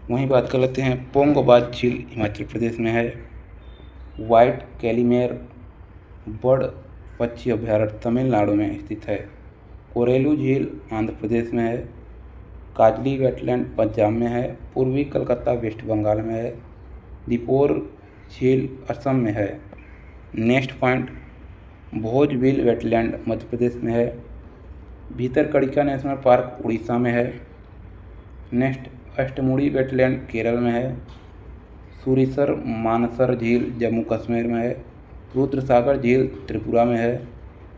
वहीं बात कर लेते हैं, पोंगबाज झील हिमाचल प्रदेश में है। वाइट कैलीमेर बर्ड पक्षी अभ्यारण्य तमिलनाडु में स्थित है। कोरेलू झील आंध्र प्रदेश में है। काजली वेटलैंड पंजाब में है। पूर्वी कलकत्ता वेस्ट बंगाल में है। दीपोर झील असम में है। नेक्स्ट पॉइंट, भोजबिल वेटलैंड मध्य प्रदेश में है। भीतरकनिका नेशनल पार्क उड़ीसा में है। नेक्स्ट, अष्टमुड़ी वेटलैंड केरल में है। सूरीसर मानसर झील जम्मू कश्मीर में है। रुद्रसागर झील त्रिपुरा में है।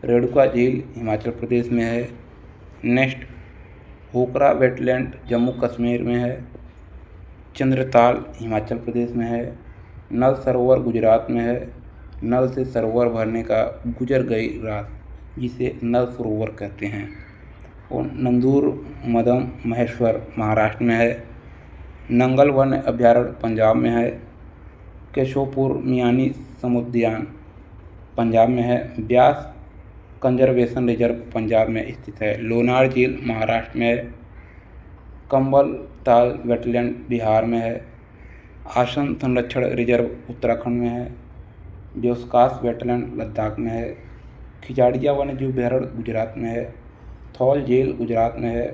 रेणुका झील हिमाचल प्रदेश में है। नेक्स्ट, होकरा वेटलैंड जम्मू कश्मीर में है। चंद्रताल हिमाचल प्रदेश में है। नल सरोवर गुजरात में है। नल से सरोवर भरने का गुजर गई रात, जिसे नल सरोवर कहते हैं। और नंदूर मदम महेश्वर महाराष्ट्र में है। नंगल वन अभ्यारण्य पंजाब में है। केशोपुर मियानी समुद्यान पंजाब में है। ब्यास कंजर्वेशन रिजर्व पंजाब में स्थित है। लोनार झील महाराष्ट्र में है। कंबल ताल वेटलैंड बिहार में है। आसन संरक्षण रिजर्व उत्तराखंड में है। ब्योस्कास वेटलैंड लद्दाख में है। खिजाड़िया वन्यजीव अभ्यारण्य गुजरात में है। थौल झील गुजरात में है।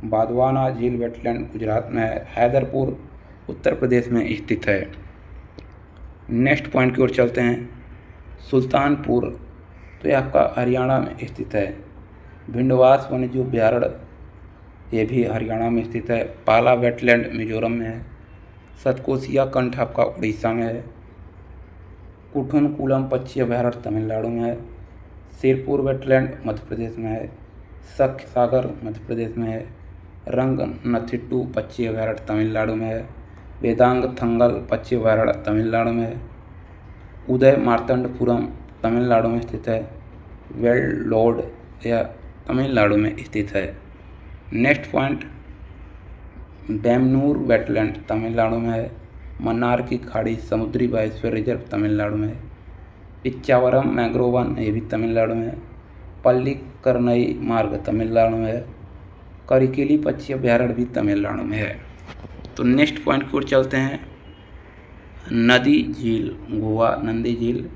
बादवाना झील वेटलैंड गुजरात में है। हैदरपुर उत्तर प्रदेश में स्थित है। नेक्स्ट पॉइंट की ओर चलते हैं। सुल्तानपुर तो ये आपका हरियाणा में स्थित है। भिंडवास वन्यजीव अभयारण्य ये भी हरियाणा में स्थित है। पाला वेटलैंड मिजोरम में है। सतकोसिया कंठ आपका उड़ीसा में है। कुठनकुलम पक्षी अभयारण्य तमिलनाडु में है। सिरपुर वेटलैंड मध्य प्रदेश में है। सख्य सागर मध्य प्रदेश में है। रंगनथिट्टू पक्षी अभयारण्य तमिलनाडु में है। वेदांग थंगल पक्षी अभयारण्य तमिलनाडु में है। उदय मार्तंडपुरम तमिलनाडु में स्थित है। वेल्लोड यह तमिलनाडु में स्थित है। नेक्स्ट पॉइंट, बेमनूर वेटलैंड तमिलनाडु में है। मन्नार की खाड़ी समुद्री बायोस्फीयर रिजर्व तमिलनाडु में है। पिच्चावरम मैंग्रोव वन ये भी तमिलनाडु में है। पल्लीकरनई मार्ग तमिलनाडु में है। करिकिली पक्षी अभयारण्य भी तमिलनाडु में है। तो नेक्स्ट पॉइंट की ओर चलते हैं। नदी झील गोवा नंदी झील।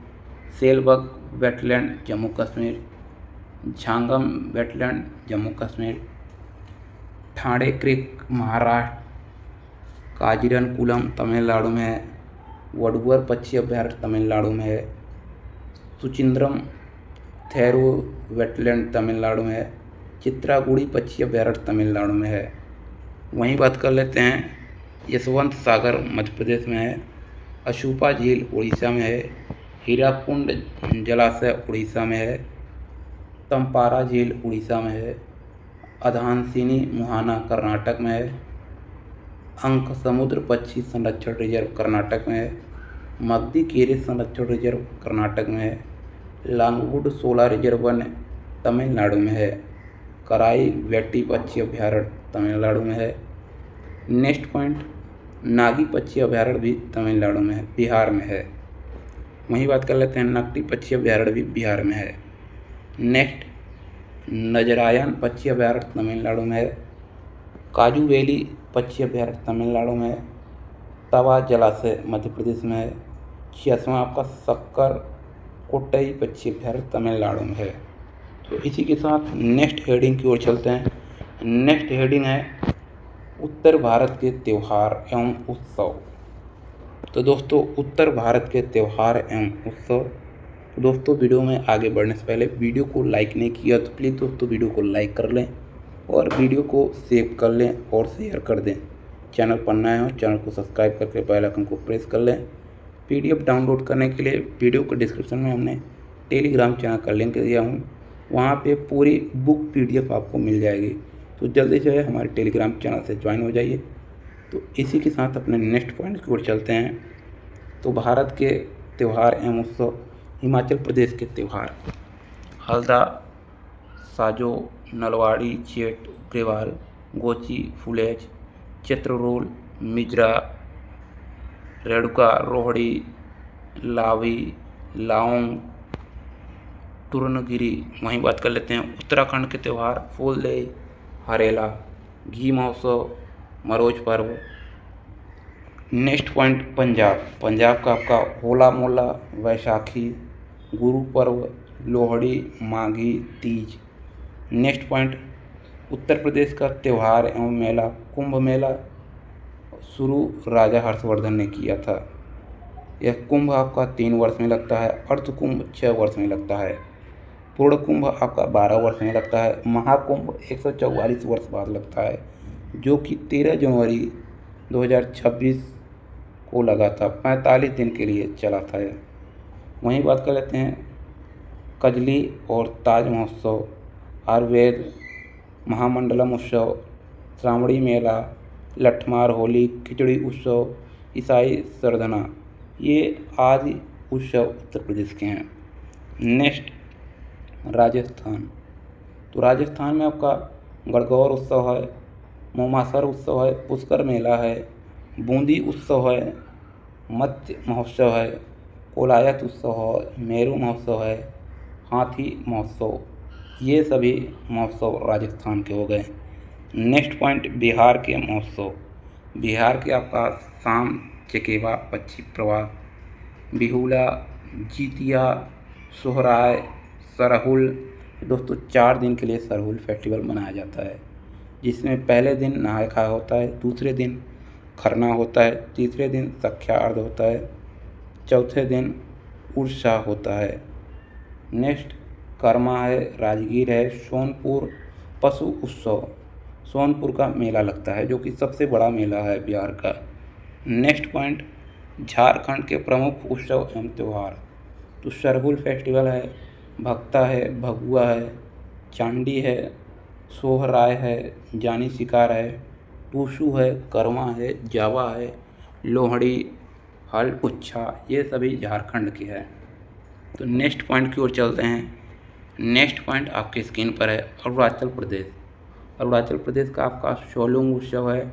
सेलबग वेटलैंड जम्मू कश्मीर। झांगम वेटलैंड जम्मू कश्मीर। ठाणे क्रीक महाराष्ट्र। काजीरनकुलम तमिलनाडु में है। वडुवर पक्षी अभयारण्य तमिलनाडु में है। सुचिंद्रम थेरू वेटलैंड तमिलनाडु में है। चित्रागुड़ी पक्षी अभयारण्य तमिलनाडु में है। वहीं बात कर लेते हैं यशवंत सागर मध्य प्रदेश में है। अशुपा झील उड़ीसा में है। हीराकुंड जलाशय उड़ीसा में है। तंपारा झील उड़ीसा में है। अधानसिनी मुहाना कर्नाटक में है। अंक समुद्र पक्षी संरक्षण रिजर्व कर्नाटक में है। मग्दी संरक्षण रिजर्व कर्नाटक में है। लांगवुड सोला रिजर्व वन तमिलनाडु में है। कराई वेट्टी पक्षी अभयारण्य तमिलनाडु में है। नेक्स्ट पॉइंट, नागी पक्षी अभयारण्य भी तमिलनाडु में है, बिहार में है। वहीं बात कर लेते हैं नकटी पक्षी अभयारण्य भी बिहार में है। नेक्स्ट, नजरायन पक्षी अभयारण्य तमिलनाडु में है। काजू वैली पक्षी अभयारण्य तमिलनाडु में है। तवा जलाशय मध्य प्रदेश में है। 66वां आपका शक्कर कोट्टई पक्षी अभयारण्य तमिलनाडु में है। तो इसी के साथ नेक्स्ट हेडिंग की ओर चलते हैं। नेक्स्ट हेडिंग है उत्तर भारत के त्यौहार एवं उत्सव। तो दोस्तों उत्तर भारत के त्यौहार एवं उत्सव। तो दोस्तों वीडियो में आगे बढ़ने से पहले वीडियो को लाइक नहीं किया तो प्लीज़ दोस्तों वीडियो को लाइक कर लें और वीडियो को सेव कर लें और शेयर कर दें। चैनल पर नए हो चैनल को सब्सक्राइब करके बेल आइकन को प्रेस कर लें। PDF डाउनलोड करने के लिए वीडियो के डिस्क्रिप्शन में हमने टेलीग्राम चैनल का लिंक दिया हूँ, वहाँ पे पूरी बुक PDF आपको मिल जाएगी। तो जल्दी जो है हमारे टेलीग्राम चैनल से ज्वाइन हो जाइए। तो इसी के साथ अपने नेक्स्ट पॉइंट की ओर चलते हैं। तो भारत के त्यौहार एवं उत्सव। हिमाचल प्रदेश के त्यौहार हल्दा, साजो, नलवाड़ी, चेट, ग्रेवाल, गोची, फुलेज, चित्ररोल, मिजरा, रेडुका, रोहड़ी, लावी, लाओंग, टूर्नगिरी। वहीं बात कर लेते हैं उत्तराखंड के त्यौहार फूलदेई, हरेला, घी महोत्सव, मरोज पर्व। Next point Punjab. पंजाब का आपका होला मोहल्ला, वैसाखी, गुरु पर्व, लोहड़ी, माघी, तीज। नेक्स्ट पॉइंट उत्तर प्रदेश का त्यौहार एवं मेला कुंभ मेला शुरू राजा हर्षवर्धन ने किया था। यह कुंभ आपका 3 वर्ष में लगता है। अर्ध कुंभ 6 वर्ष में लगता है। पूर्ण कुंभ आपका 12 वर्ष में लगता है। महाकुंभ 144 वर्ष बाद लगता है, जो कि 13 जनवरी 2026 को लगा था। 45 दिन के लिए चला था यह। वहीं बात कर लेते हैं कजली और ताज महोत्सव, आयुर्वेद, महामंडलम उत्सव, श्रावणी मेला, लठमार होली, खिचड़ी उत्सव, ईसाई सरधना। ये आदि उत्सव उत्तर प्रदेश के हैं। नेक्स्ट राजस्थान। तो राजस्थान में आपका गणगौर उत्सव है, मोमासर उत्सव है, पुष्कर मेला है, बूंदी उत्सव है, मत्स्य महोत्सव है, कोलायत उत्सव है, मेरू महोत्सव है, हाथी महोत्सव। ये सभी महोत्सव राजस्थान के हो गए। नेक्स्ट पॉइंट बिहार के महोत्सव। बिहार के आपका शाम चकेवा, पक्षी प्रवाह, बिहुला, जीतिया, सोहराय, सरहुल। दोस्तों 4 दिन के लिए सरहुल फेस्टिवल मनाया जाता है, जिसमें पहले दिन नहाय खाया होता है, दूसरे दिन खरना होता है, तीसरे दिन सख्या अर्घ होता है, चौथे दिन उत्साह होता है। नेक्स्ट कर्मा है, राजगीर है, सोनपुर पशु उत्सव, सोनपुर का मेला लगता है जो कि सबसे बड़ा मेला है बिहार का। नेक्स्ट पॉइंट, झारखंड के प्रमुख उत्सव एवं त्यौहार, तो सरहुल फेस्टिवल है, भक्ता है, भगुआ है, चांडी है, सोहराय है, जानी शिकार है, टूसू है, कर्मा है, जावा है, लोहड़ी, हल उच्छा, ये सभी झारखंड के हैं। तो नेक्स्ट पॉइंट की ओर चलते हैं। नेक्स्ट पॉइंट आपकी स्क्रीन पर है अरुणाचल प्रदेश। अरुणाचल प्रदेश का आपका सोलुंग उत्सव है,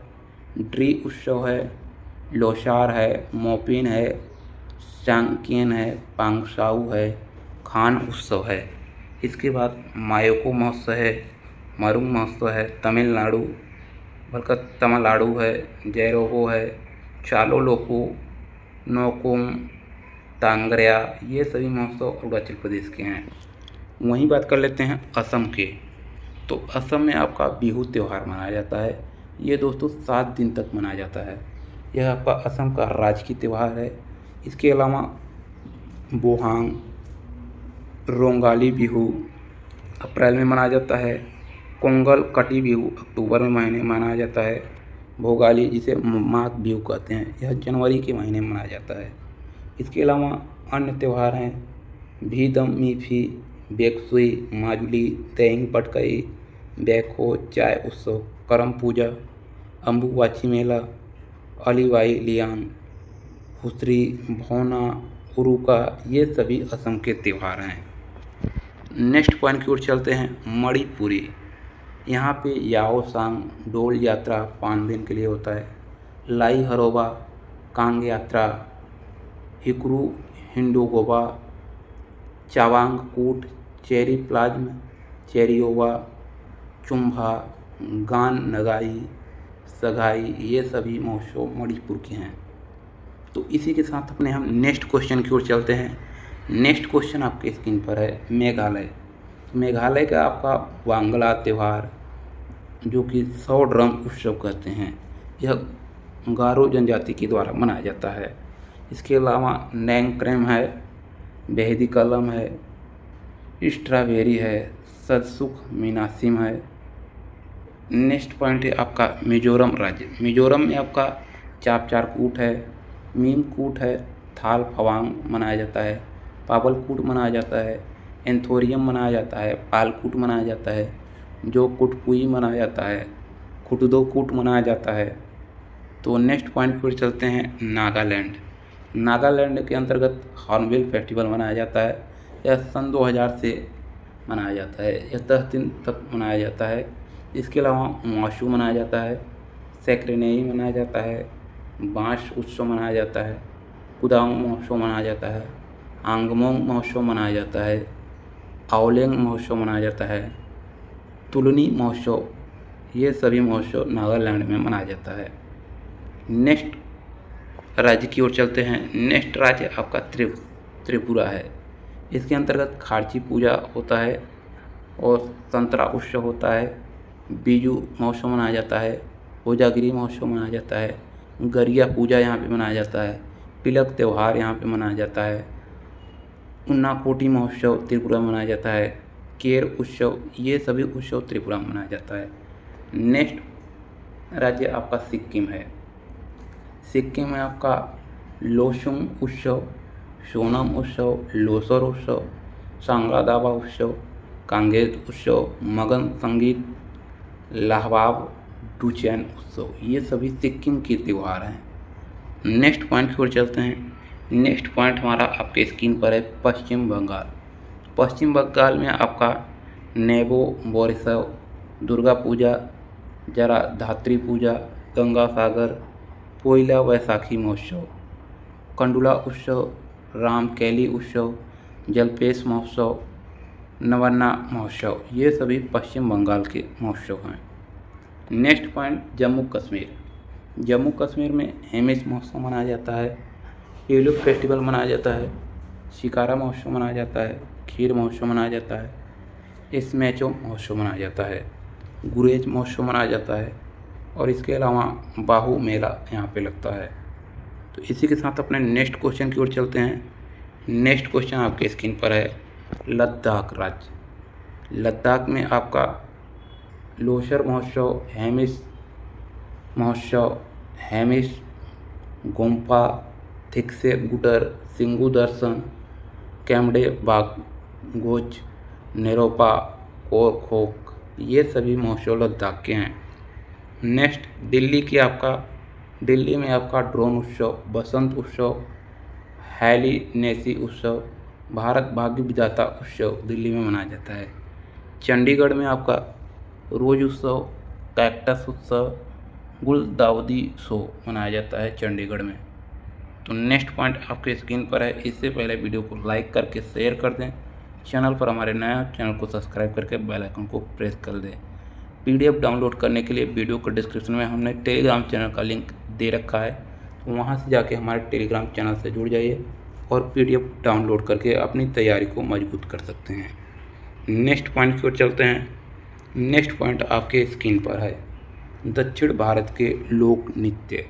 ड्री उत्सव है, लोसार है, मोपिन है, सांकेन है, पांगसाऊ है, खान उत्सव है। इसके बाद मायोको महोत्सव है, मरुंग महोत्सव है, तमिलनाडु बरकत तमिलनाडु है, जयरोगो है, चालो लोको, नोकुम, तांगरिया, ये सभी महोत्सव अरुणाचल प्रदेश के हैं। वहीं बात कर लेते हैं असम के। तो असम में आपका बिहू त्यौहार मनाया जाता है। ये दोस्तों 7 दिन तक मनाया जाता है। यह आपका असम का राजकीय त्यौहार है। इसके अलावा बोहांग, रोंगाली बिहू अप्रैल में मनाया जाता है। कोंगल कटी बिहू अक्टूबर में महीने में मनाया जाता है। भोगाली, जिसे माघ बिहू कहते हैं, यह जनवरी के महीने में मनाया जाता है। इसके अलावा अन्य त्यौहार हैं भीदम मीफी, बेक्सुई, माजुली, तेंग पटकई, बैखो, चाय उत्सव, करम पूजा, अम्बुवाची मेला, अलीवाई लियांग, हुसरी, भौना, उरुका, ये सभी असम के त्यौहार हैं। नेक्स्ट पॉइंट की ओर चलते हैं मणिपुरी। यहाँ पे याओ सांग डोल यात्रा 5 दिन के लिए होता है। लाई हरोबा कांग यात्रा, हिकरू हिंडोगोबा, चावांग कूट, चेरी प्लाज्म, चेरियोवा, चुम्भा, गान नगाई, सगाई, ये सभी महोत्सव मणिपुर के हैं। तो इसी के साथ अपने हम नेक्स्ट क्वेश्चन की ओर चलते हैं। नेक्स्ट क्वेश्चन आपके स्क्रीन पर है मेघालय। मेघालय का आपका वांगला त्यौहार, जो कि 100 ड्रम उत्सव कहते हैं, यह गारो जनजाति के द्वारा मनाया जाता है। इसके अलावा नैंगक्रेम है, बेहदी कलम है, स्ट्रॉबेरी है, सदसुख मीनासिम है। नेक्स्ट पॉइंट है आपका मिजोरम राज्य। मिजोरम में आपका चापचार कूट है, मीम कूट है, थाल फवांग मनाया जाता है, पावल कूट मनाया जाता है, एंथोरियम मनाया जाता है, पालकूट मनाया जाता है, जो कुटपुई मनाया जाता है, खुटदो कूट मनाया जाता है। तो नेक्स्ट पॉइंट पर चलते हैं नागालैंड। नागालैंड के अंतर्गत हॉर्नबिल फेस्टिवल मनाया जाता है। यह सन 2000 से मनाया जाता है। यह 10 दिन तक मनाया जाता है। इसके अलावा माशू मनाया जाता है, सैक्रेनेई मनाया जाता है, बांस उत्सव मनाया जाता है, कुदांग महोत्सव मनाया जाता है, आंगमोंग महोत्सव मनाया जाता है, आओलेंग महोत्सव मनाया जाता है, तुलनी महोत्सव, ये सभी महोत्सव नागालैंड में मनाया जाता है। नेक्स्ट राज्य की ओर चलते हैं। नेक्स्ट राज्य आपका त्रिपुरा है। इसके अंतर्गत खार्ची पूजा होता है और संतरा उत्सव होता है, बीजू महोत्सव मनाया जाता है, ओजागिरी महोत्सव मनाया जाता है, गरिया पूजा यहाँ पे मनाया जाता है, तिलक त्यौहार यहाँ पे मनाया जाता है, उन्नाकोटी महोत्सव त्रिपुरा में मनाया जाता है, केर उत्सव, ये सभी उत्सव त्रिपुरा में मनाया जाता है। नेक्स्ट राज्य आपका सिक्किम है। सिक्किम में आपका लोसुंग उत्सव, सोनम उत्सव, लोसर उत्सव, सांगला दाबा उत्सव, कांगेर उत्सव, मगन संगीत, लाहबाब, डुचैन उत्सव, ये सभी सिक्किम के त्यौहार हैं। नेक्स्ट पॉइंट की ओर चलते हैं। नेक्स्ट पॉइंट हमारा आपके स्क्रीन पर है पश्चिम बंगाल। पश्चिम बंगाल में आपका नेबो बोरिसव, दुर्गा पूजा, जरा धात्री पूजा, गंगा सागर, पोइला वैसाखी महोत्सव, कंडुला उत्सव, रामकेली उत्सव, जलपेश महोत्सव, नवन्ना महोत्सव, ये सभी पश्चिम बंगाल के महोत्सव हैं। Next point Jammu Kashmir. जम्मू कश्मीर में हेमिस महोत्सव मनाया जाता है, यूलिप फेस्टिवल मनाया जाता है, शिकारा महोत्सव मनाया जाता है, खीर महोत्सव मनाया जाता है, इसमेचो महोत्सव मनाया जाता है, गुरेज महोत्सव मनाया जाता है और इसके अलावा बाहू मेला यहाँ पे लगता है। तो इसी के साथ अपने नेक्स्ट क्वेश्चन की ओर चलते हैं। नेक्स्ट क्वेश्चन आपके स्क्रीन पर है लद्दाख राज्य। लद्दाख में आपका लोसर महोत्सव, हेमिस गोम्पा, थिक्से गुटर, सिंगू दर्शन, कैमडे बागोच, नेरोपा और खोक, ये सभी महोत्सव लद्दाख के हैं। नेक्स्ट दिल्ली में आपका ड्रोन उत्सव, बसंत उत्सव, हैलीनेसी उत्सव, भारत भाग्य विधाता उत्सव दिल्ली में मनाया जाता है। चंडीगढ़ में आपका रोज उत्सव, कैक्टस उत्सव, गुलदाउदी शो मनाया जाता है चंडीगढ़ में। तो नेक्स्ट पॉइंट आपके स्क्रीन पर है। इससे पहले वीडियो को लाइक करके शेयर कर दें। चैनल पर हमारे नया चैनल को सब्सक्राइब करके बेल आइकन को प्रेस कर दें। PDF डाउनलोड करने के लिए वीडियो के डिस्क्रिप्शन में हमने टेलीग्राम चैनल का लिंक दे रखा है, तो वहाँ से जाके हमारे टेलीग्राम चैनल से जुड़ जाइए और PDF डाउनलोड करके अपनी तैयारी को मजबूत कर सकते हैं। नेक्स्ट पॉइंट की ओर चलते हैं। नेक्स्ट पॉइंट आपके स्क्रीन पर है दक्षिण भारत के लोक नृत्य।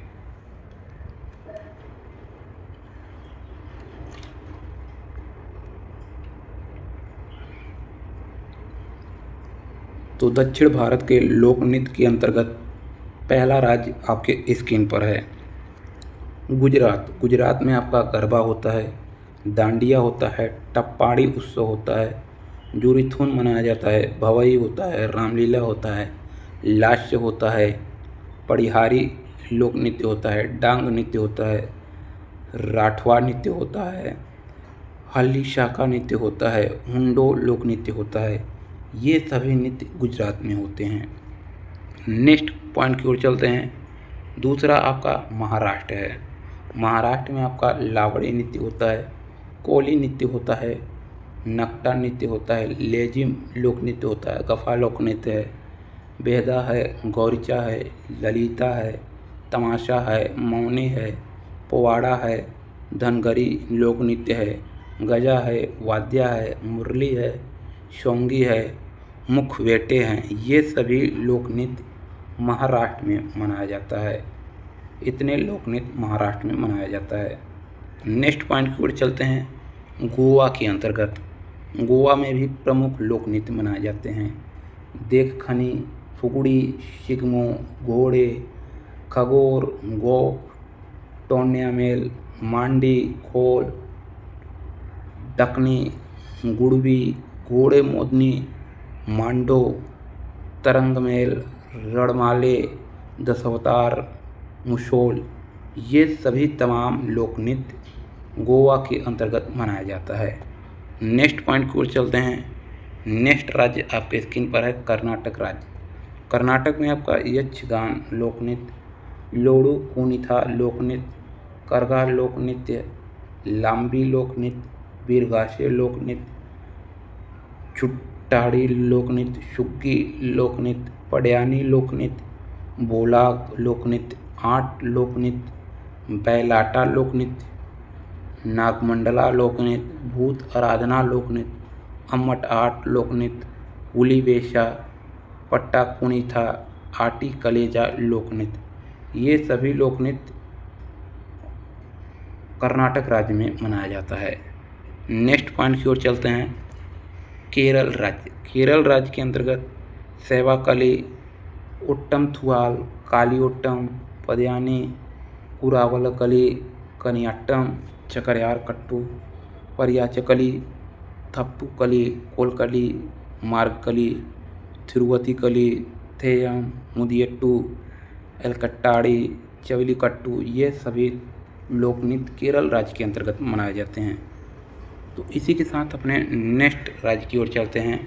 तो दक्षिण भारत के लोक नृत्य के अंतर्गत पहला राज्य आपके स्क्रीन पर है गुजरात। गुजरात में आपका गरबा होता है, डांडिया होता है, टप्पाड़ी उत्सव होता है, जुरीथुन मनाया जाता है, भवई होता है, रामलीला होता है, लास्य होता है, पड़िहारी लोक नृत्य होता है, डांग नृत्य होता है, राठवा नृत्य होता है, हल्ली शाखा नृत्य होता है, हुंडो लोक नृत्य होता है। ये सभी नृत्य गुजरात में होते हैं। नेक्स्ट पॉइंट की ओर चलते हैं। दूसरा आपका महाराष्ट्र है। महाराष्ट्र में आपका लावड़ी नृत्य होता है, कोली नृत्य होता है, नकटा नृत्य होता है, लेजिम लोक नृत्य होता है, गफा लोक नृत्य है, बेहदा है, गौरीचा है, ललिता है, तमाशा है, मौनी है, पोवाड़ा है, धनगरी लोक नृत्य है, गजा है, वाद्या है, मुरली है, शोंगी है, मुखवेटे हैं। ये सभी लोक नृत्य महाराष्ट्र में मनाया जाता है। इतने लोक नृत्य महाराष्ट्र में मनाया जाता है। नेक्स्ट पॉइंट की ओर चलते हैं। गोवा के अंतर्गत गोवा में भी प्रमुख लोक नृत्य मनाए जाते हैं। देखखनी, फुगड़ी, शिगमो, घोड़े, खगोर, गोप, टोन्या मेल, मांडी, खोल, डकनी, गुड़बी, घोड़े मोदनी, मांडो, तरंगमेल, रणमाले, दशावतार, मुशोल, ये सभी तमाम लोक नृत्य गोवा के अंतर्गत मनाया जाता है। नेक्स्ट पॉइंट की ओर चलते हैं। नेक्स्ट राज्य आपके स्क्रीन पर है कर्नाटक राज्य। कर्नाटक में आपका यक्षगान लोक नृत्य, लोडू कुनिथा लोक नृत्य, करगा लोक नृत्य, लाम्बी लोक नृत्य, बीरगासे लोक नृत्य, चुट्टाड़ी लोक नृत्य, सुग्गी लोक नृत्य, पड्यानी लोक नृत्य, बोलाग लोक नृत्य, आट लोक नृत्य, बैलाटा लोक नृत्य, नागमंडला लोक नृत्य, भूत आराधना लोक नृत्य, अम्मट आट लोक नृत्य, हुली वेशा, पट्टा कुनिथा, आटी कलेजा लोक नृत्य। ये सभी लोक नृत्य कर्नाटक राज्य में मनाया जाता है। नेक्स्ट पॉइंट की ओर चलते हैं। केरल राज्य। केरल राज्य के अंतर्गत सेवाकली, उट्टम थुआल, कालियोट्टम, पदयानी, कुरावलकली, कनियाट्टम, चकरयार कट्टू, परियाचकली, थप्पुकली, कोलकली, मार्गकली, थिरुवतिकली, थेयम, मुदियट्टू, एलकट्टाड़ी, चविलीकट्टू, ये सभी लोक नृत्य केरल राज्य के अंतर्गत मनाए जाते हैं। तो इसी के साथ अपने नेक्स्ट राज्य की ओर चलते हैं।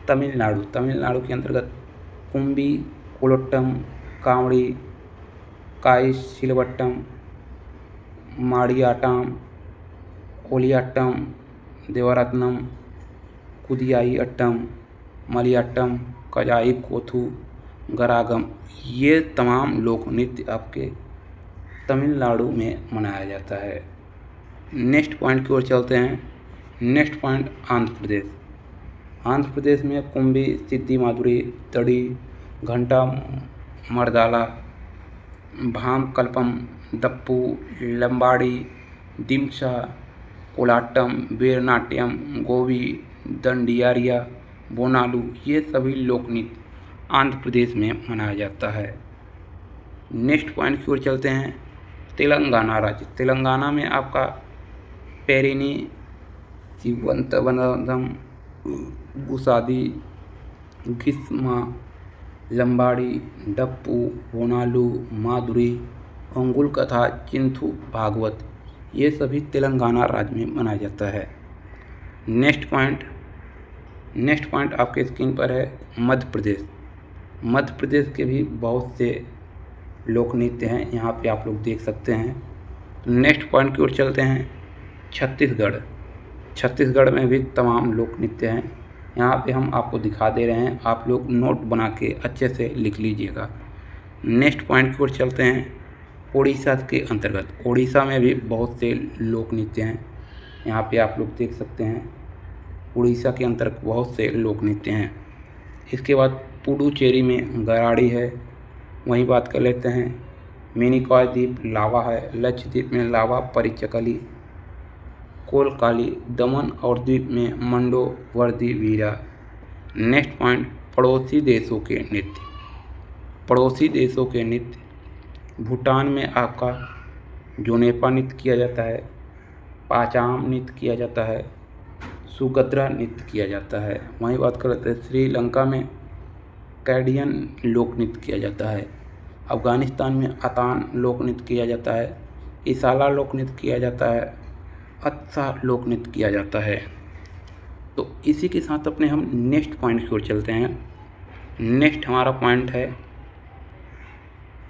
तमिलनाडु। तमिलनाडु के अंतर्गत कुंबी, कोलोट्टम, कांवड़ी, काई सिलवट्टम, माड़ियाट्टम, ओलियाट्टम, देवरत्नम, कुदियाई अट्टम, मलियाट्टम, कजाई कोथू, गरागम, ये तमाम लोक नृत्य आपके तमिलनाडु में मनाया जाता है। नेक्स्ट पॉइंट की ओर चलते हैं। Next point Andhra Pradesh. आंध्र प्रदेश में कुंभी, सिद्धि माधुरी, तड़ी, घंटा मर्दाला, भाम कल्पम, दप्पू, लंबाड़ी, दिमसा, कोलाटम, वीरनाट्यम, गोवी, दंडियारिया, बोनालू, ये सभी लोक नृत्य आंध्र प्रदेश में मनाया जाता है। नेक्स्ट पॉइंट की ओर चलते हैं। तेलंगाना राज्य। तेलंगाना में आपका पेरिनी, शिवंतवनम, गुसादी, ग्रीष्मा, लंबाड़ी, डप्पू, बोनालू, माधुरी, अंगुल कथा, चिंथू, भागवत, ये सभी तेलंगाना राज्य में मनाया जाता है। नेक्स्ट पॉइंट आपके स्क्रीन पर है मध्य प्रदेश। मध्य प्रदेश के भी बहुत से लोक नृत्य हैं, यहाँ पे आप लोग देख सकते हैं। नेक्स्ट पॉइंट की ओर चलते हैं। छत्तीसगढ़ में भी तमाम लोक नृत्य हैं, यहाँ पे हम आपको दिखा दे रहे हैं, आप लोग नोट बना के अच्छे से लिख लीजिएगा। नेक्स्ट पॉइंट की ओर चलते हैं। उड़ीसा के अंतर्गत, उड़ीसा में भी बहुत से लोक नृत्य हैं, यहाँ पे आप लोग देख सकते हैं। उड़ीसा के अंतर्गत बहुत से लोक नृत्य हैं। इसके बाद पुडुचेरी में गराड़ी है। वहीं बात कर लेते हैं मिनिकॉय द्वीप, लावा है। लक्षद्वीप में लावा परिचकली, कोलकाली, दमन और द्वीप में मंडो वर्दी वीरा। नेक्स्ट पॉइंट पड़ोसी देशों के नृत्य। भूटान में आपका जोनेपा नृत्य किया जाता है, पाचाम नृत्य किया जाता है, सुगद्रा नृत्य किया जाता है। वहीं बात कर लेते हैं श्रीलंका में कैडियन लोक नृत्य किया जाता है। अफ़गानिस्तान में अतान लोक नृत्य किया जाता है, इसाला लोक नृत्य किया जाता है, अच्छा लोक नृत्य किया जाता है। तो इसी के साथ अपने हम नेक्स्ट पॉइंट की ओर चलते हैं। नेक्स्ट हमारा पॉइंट है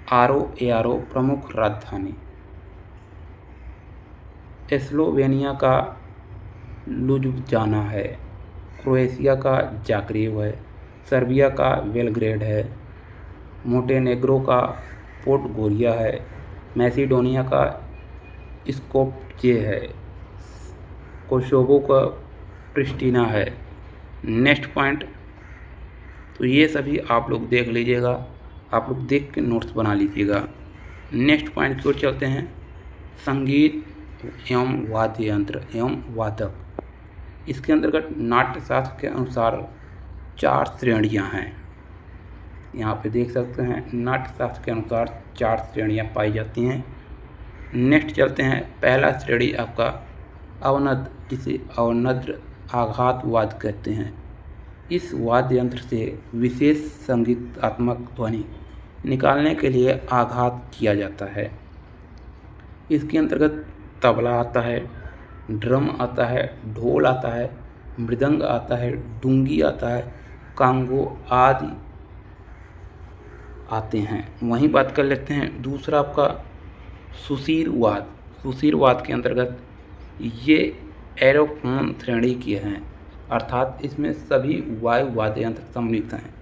आरओ प्रमुख राजधानी। स्लोवेनिया का लुज्याना है, क्रोएशिया का जाग्रेब है, सर्बिया का बेलग्रेड है, मोंटेनेग्रो का पोडगोरिया है, मैसिडोनिया का स्कोप्जे है, कोसोवो का प्रिस्टिना है। नेक्स्ट पॉइंट, तो ये सभी आप लोग देख लीजिएगा, आप लोग देख के नोट्स बना लीजिएगा। नेक्स्ट पॉइंट की ओर चलते हैं। संगीत एवं वाद्य यंत्र एवं वादक। इसके अंतर्गत नाट्यशास्त्र के अनुसार 4 श्रेणियां हैं, यहाँ पे देख सकते हैं। नाट्यशास्त्र के अनुसार 4 श्रेणियां पाई जाती हैं। नेक्स्ट चलते हैं। पहला श्रेणी आपका अवनद, जिसे अवनद्र आघात वाद्य कहते हैं। इस वाद्य यंत्र से विशेष संगीतात्मक ध्वनि निकालने के लिए आघात किया जाता है। इसके अंतर्गत तबला आता है, ड्रम आता है, ढोल आता है, मृदंग आता है, डुंगी आता है, कांगो आदि आते हैं। वहीं बात कर लेते हैं दूसरा आपका सुशीरवाद। सुशीरवाद के अंतर्गत ये एरोफोन श्रेणी के हैं, अर्थात इसमें सभी वायु वाद्य यंत्र सम्मिलित हैं,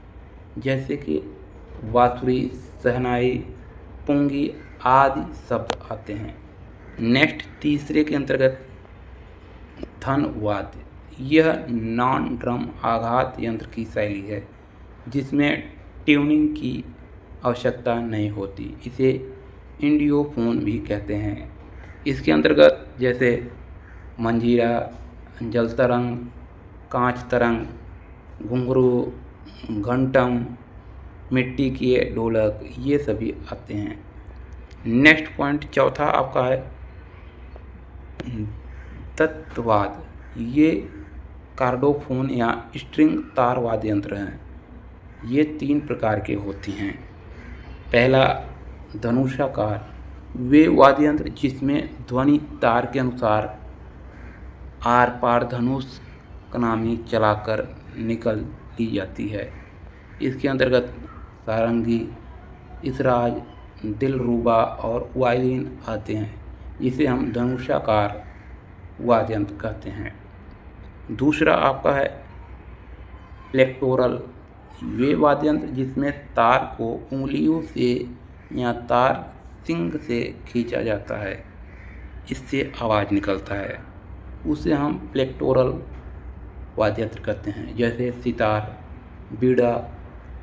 जैसे कि बांसुरी, शहनाई, पुंगी आदि शब्द आते हैं। नेक्स्ट तीसरे के अंतर्गत धनवाद्य। यह नॉन ड्रम आघात यंत्र की शैली है, जिसमें ट्यूनिंग की आवश्यकता नहीं होती। इसे इंडियोफोन भी कहते हैं। इसके अंतर्गत जैसे मंजीरा, जल तरंग, कांच तरंग, घुंघरू, घंटम, मिट्टी के ढोलक, ये सभी आते हैं। नेक्स्ट पॉइंट चौथा आपका है तत्वाद। ये कार्डोफोन या स्ट्रिंग तार वाद्य यंत्र हैं। ये 3 प्रकार के होते हैं। पहला धनुषाकार, वे वाद्य यंत्र जिसमें ध्वनि तार के अनुसार आर पार धनुष कनामी चलाकर निकल दी जाती है। इसके अंतर्गत सारंगी, इसराज, दिलरुबा और वायलिन आते हैं, जिसे हम धनुषाकार वाद्य यंत्र कहते हैं। दूसरा आपका है प्लेक्टोरल। वे वाद्य यंत्र जिसमें तार को उंगलियों से या तार सिंग से खींचा जाता है, इससे आवाज़ निकलता है, उसे हम प्लेक्टोरल वाद्य यंत्र कहते हैं। जैसे सितार, बीड़ा,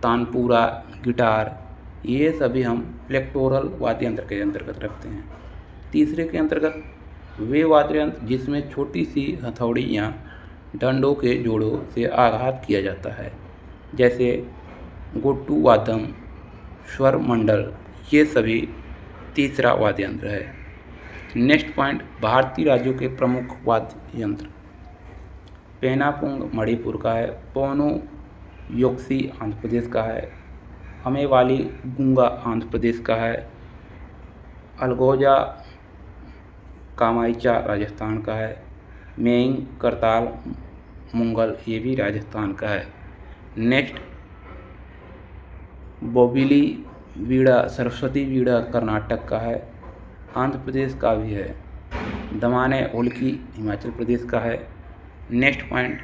तानपुरा, गिटार, ये सभी हम प्लेक्टोरल वाद्य यंत्र के अंतर्गत रखते हैं। तीसरे के अंतर्गत वे वाद्य यंत्र जिसमें छोटी सी हथौड़ी या डंडों के जोड़ों से आघात किया जाता है, जैसे गोट्टू वादम, स्वर मंडल, ये सभी तीसरा वाद्य यंत्र है। नेक्स्ट पॉइंट, भारतीय राज्यों के प्रमुख वाद्य यंत्र। पेनापुंग मणिपुर का है, पोनो योक्सी आंध्र प्रदेश का है, अमेवाली गुंगा आंध्र प्रदेश का है, अलगोजा कामाइचा राजस्थान का है, मेइंग करताल मुंगल ये भी राजस्थान का है। नेक्स्ट, बोबिली वीणा सरस्वती वीणा कर्नाटक का है, आंध्र प्रदेश का भी है। दमाने होलकी हिमाचल प्रदेश का है। नेक्स्ट पॉइंट,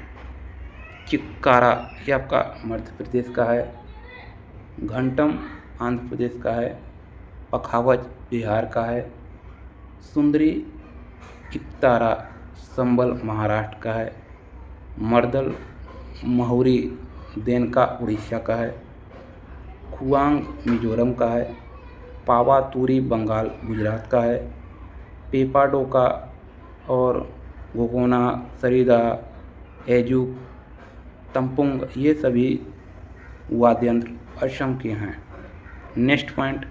चिक्कारा ये आपका मध्य प्रदेश का है, घंटम आंध्र प्रदेश का है, पखावज बिहार का है, सुंदरी चित्तारा संबल महाराष्ट्र का है, मर्दल महुरी देनका उड़ीसा का है, खुआंग मिजोरम का है, पावा तूरी बंगाल गुजरात का है, पेपाडोका और गोगोना सरीदा एजू तंपुंग ये सभी वाद्य यंत्र असम के हैं। नेक्स्ट पॉइंट,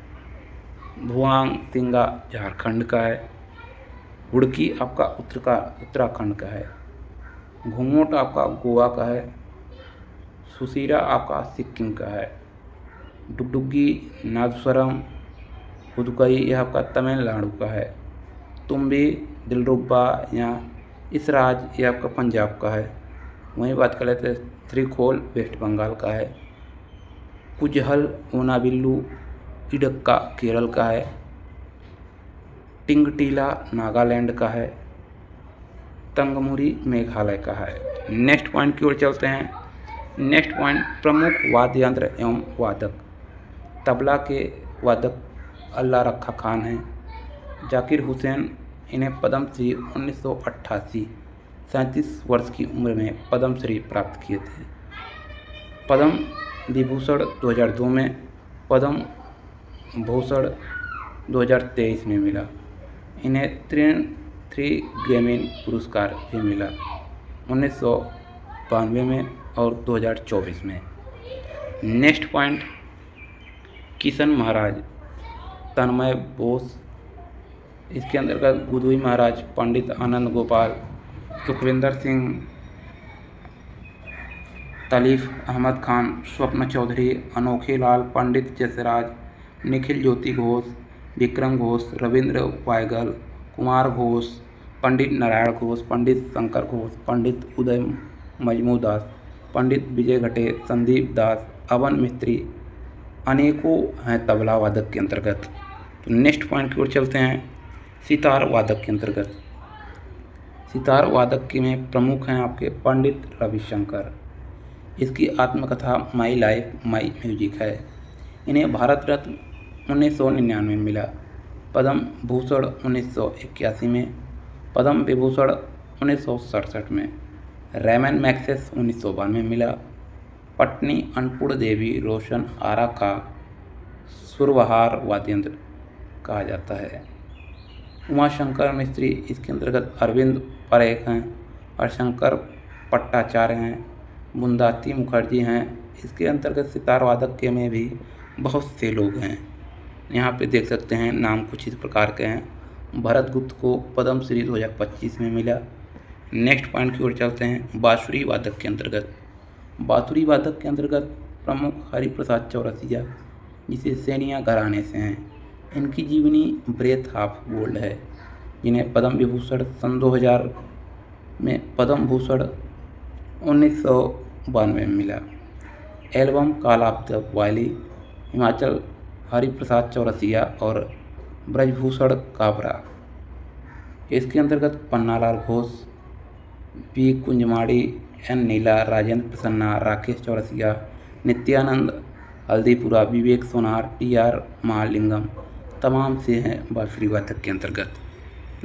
भुआंग तिंगा झारखंड का है, हुड़की आपका उत्तराखंड का है, घुंघोट आपका गोवा का है, सुसीरा आपका सिक्किम का है, डुगडुगी नादस्वरम हुदकई यह आपका तमिलनाडु का है, तुम्बी दिलरुबा या इसराज यह आपका पंजाब का है। वहीं बात कर लेते हैं त्रिखोल वेस्ट बंगाल का है, कुजहल ओनाबिल्लू इडक्का केरल का है, टिंगटीला नागालैंड का है, तंगमुरी मेघालय का है। नेक्स्ट पॉइंट की ओर चलते हैं। नेक्स्ट पॉइंट, प्रमुख वाद्य यंत्र एवं वादक। तबला के वादक अल्लाह रखा खान हैं, जाकिर हुसैन, इन्हें पद्मश्री 1988 37 वर्ष की उम्र में पद्मश्री प्राप्त किए थे। पद्म विभूषण 2002 में, पद्म भूषण 2023 में मिला। इन्हें 3 ग्रैमी पुरस्कार भी मिला 1992 में और 2024 में। नेक्स्ट पॉइंट, किशन महाराज, तन्मय बोस, इसके अंतर्गत गुदुई महाराज, पंडित आनंद गोपाल, सुखविंदर सिंह, तलीफ अहमद खान, स्वप्न चौधरी, अनोखे लाल, पंडित जसराज, निखिल ज्योति घोष, विक्रम घोष, रविंद्र वायगल, कुमार घोष, पंडित नारायण घोष, पंडित शंकर घोष, पंडित उदय मजमूदास, पंडित विजय घटे, संदीप दास, अवन मिस्त्री, अनेकों हैं तबला वादक के अंतर्गत। तो नेक्स्ट पॉइंट की ओर चलते हैं। सितार वादक के अंतर्गत, सितार वादक के में प्रमुख हैं आपके पंडित रविशंकर। इसकी आत्मकथा माई लाइफ माई म्यूजिक है। इन्हें भारत रत्न 1999 में मिला, पद्म भूषण 1981 में, पद्म विभूषण 1967 में, रैमन मैग्सेस 1992 में मिला। पटनी अन्नपूर्ण देवी रोशन आरा का सुरबहार वाद्य यंत्र कहा जाता है। उमाशंकर मिस्त्री, इसके अंतर्गत अरविंद परेख हैं, हरशंकर पट्टाचार्य हैं, बुंदाती मुखर्जी हैं। इसके अंतर्गत सितार वादक के में भी बहुत से लोग हैं। यहाँ पे देख सकते हैं नाम कुछ इस प्रकार के हैं। भरत गुप्त को पद्मश्री 2025 में मिला। नेक्स्ट पॉइंट की ओर चलते हैं। बांसुरी वादक के अंतर्गत, बांसुरी वादक के अंतर्गत प्रमुख हरिप्रसाद चौरसिया, जिसे सैनिया घराने से हैं। इनकी जीवनी ब्रेथ ऑफ गोल्ड है, जिन्हें पद्म विभूषण सन 2000 में, पद्म भूषण 1992 में मिला। एल्बम कालाब्द वाली, हिमाचल हरिप्रसाद चौरसिया और ब्रजभूषण काबरा। इसके अंतर्गत पन्नालाल घोष, पी कुंजमाड़ी, एन नीला, राजेंद्र प्रसन्ना, राकेश चौरसिया, नित्यानंद हल्दीपुरा, विवेक सोनार, टी.आर. महालिंगम तमाम से हैं बांसुरी वादक के अंतर्गत।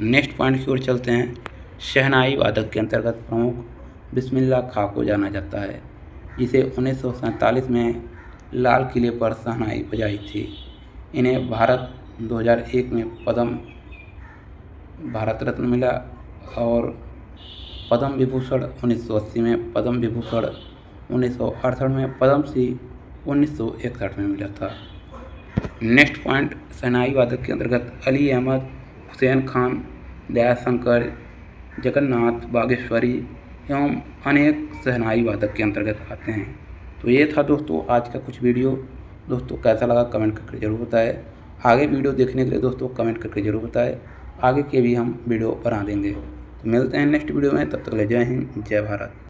नेक्स्ट पॉइंट की ओर चलते हैं। शहनाई वादक के अंतर्गत प्रमुख बिस्मिल्लाह खां को जाना जाता है, जिसे 1947 में लाल किले पर शहनाई बजाई थी। इन्हें भारत 2001 में पद्म भारत रत्न मिला, और पद्म विभूषण 1980 में, पद्म विभूषण 1968 में, पद्म श्री 1961 में मिला था। नेक्स्ट पॉइंट, शहनाई वादक के अंतर्गत अली अहमद, हुसैन खान, दयाशंकर, जगन्नाथ बागेश्वरी एवं अनेक शहनाई वादक के अंतर्गत आते हैं। तो ये था दोस्तों आज का कुछ वीडियो। दोस्तों कैसा लगा कमेंट करके ज़रूर बताएं। आगे वीडियो देखने के लिए दोस्तों कमेंट करके ज़रूर बताएं, आगे के भी हम वीडियो बना देंगे। तो मिलते हैं नेक्स्ट वीडियो में, तब तक के लिए जय हिंद, जय भारत।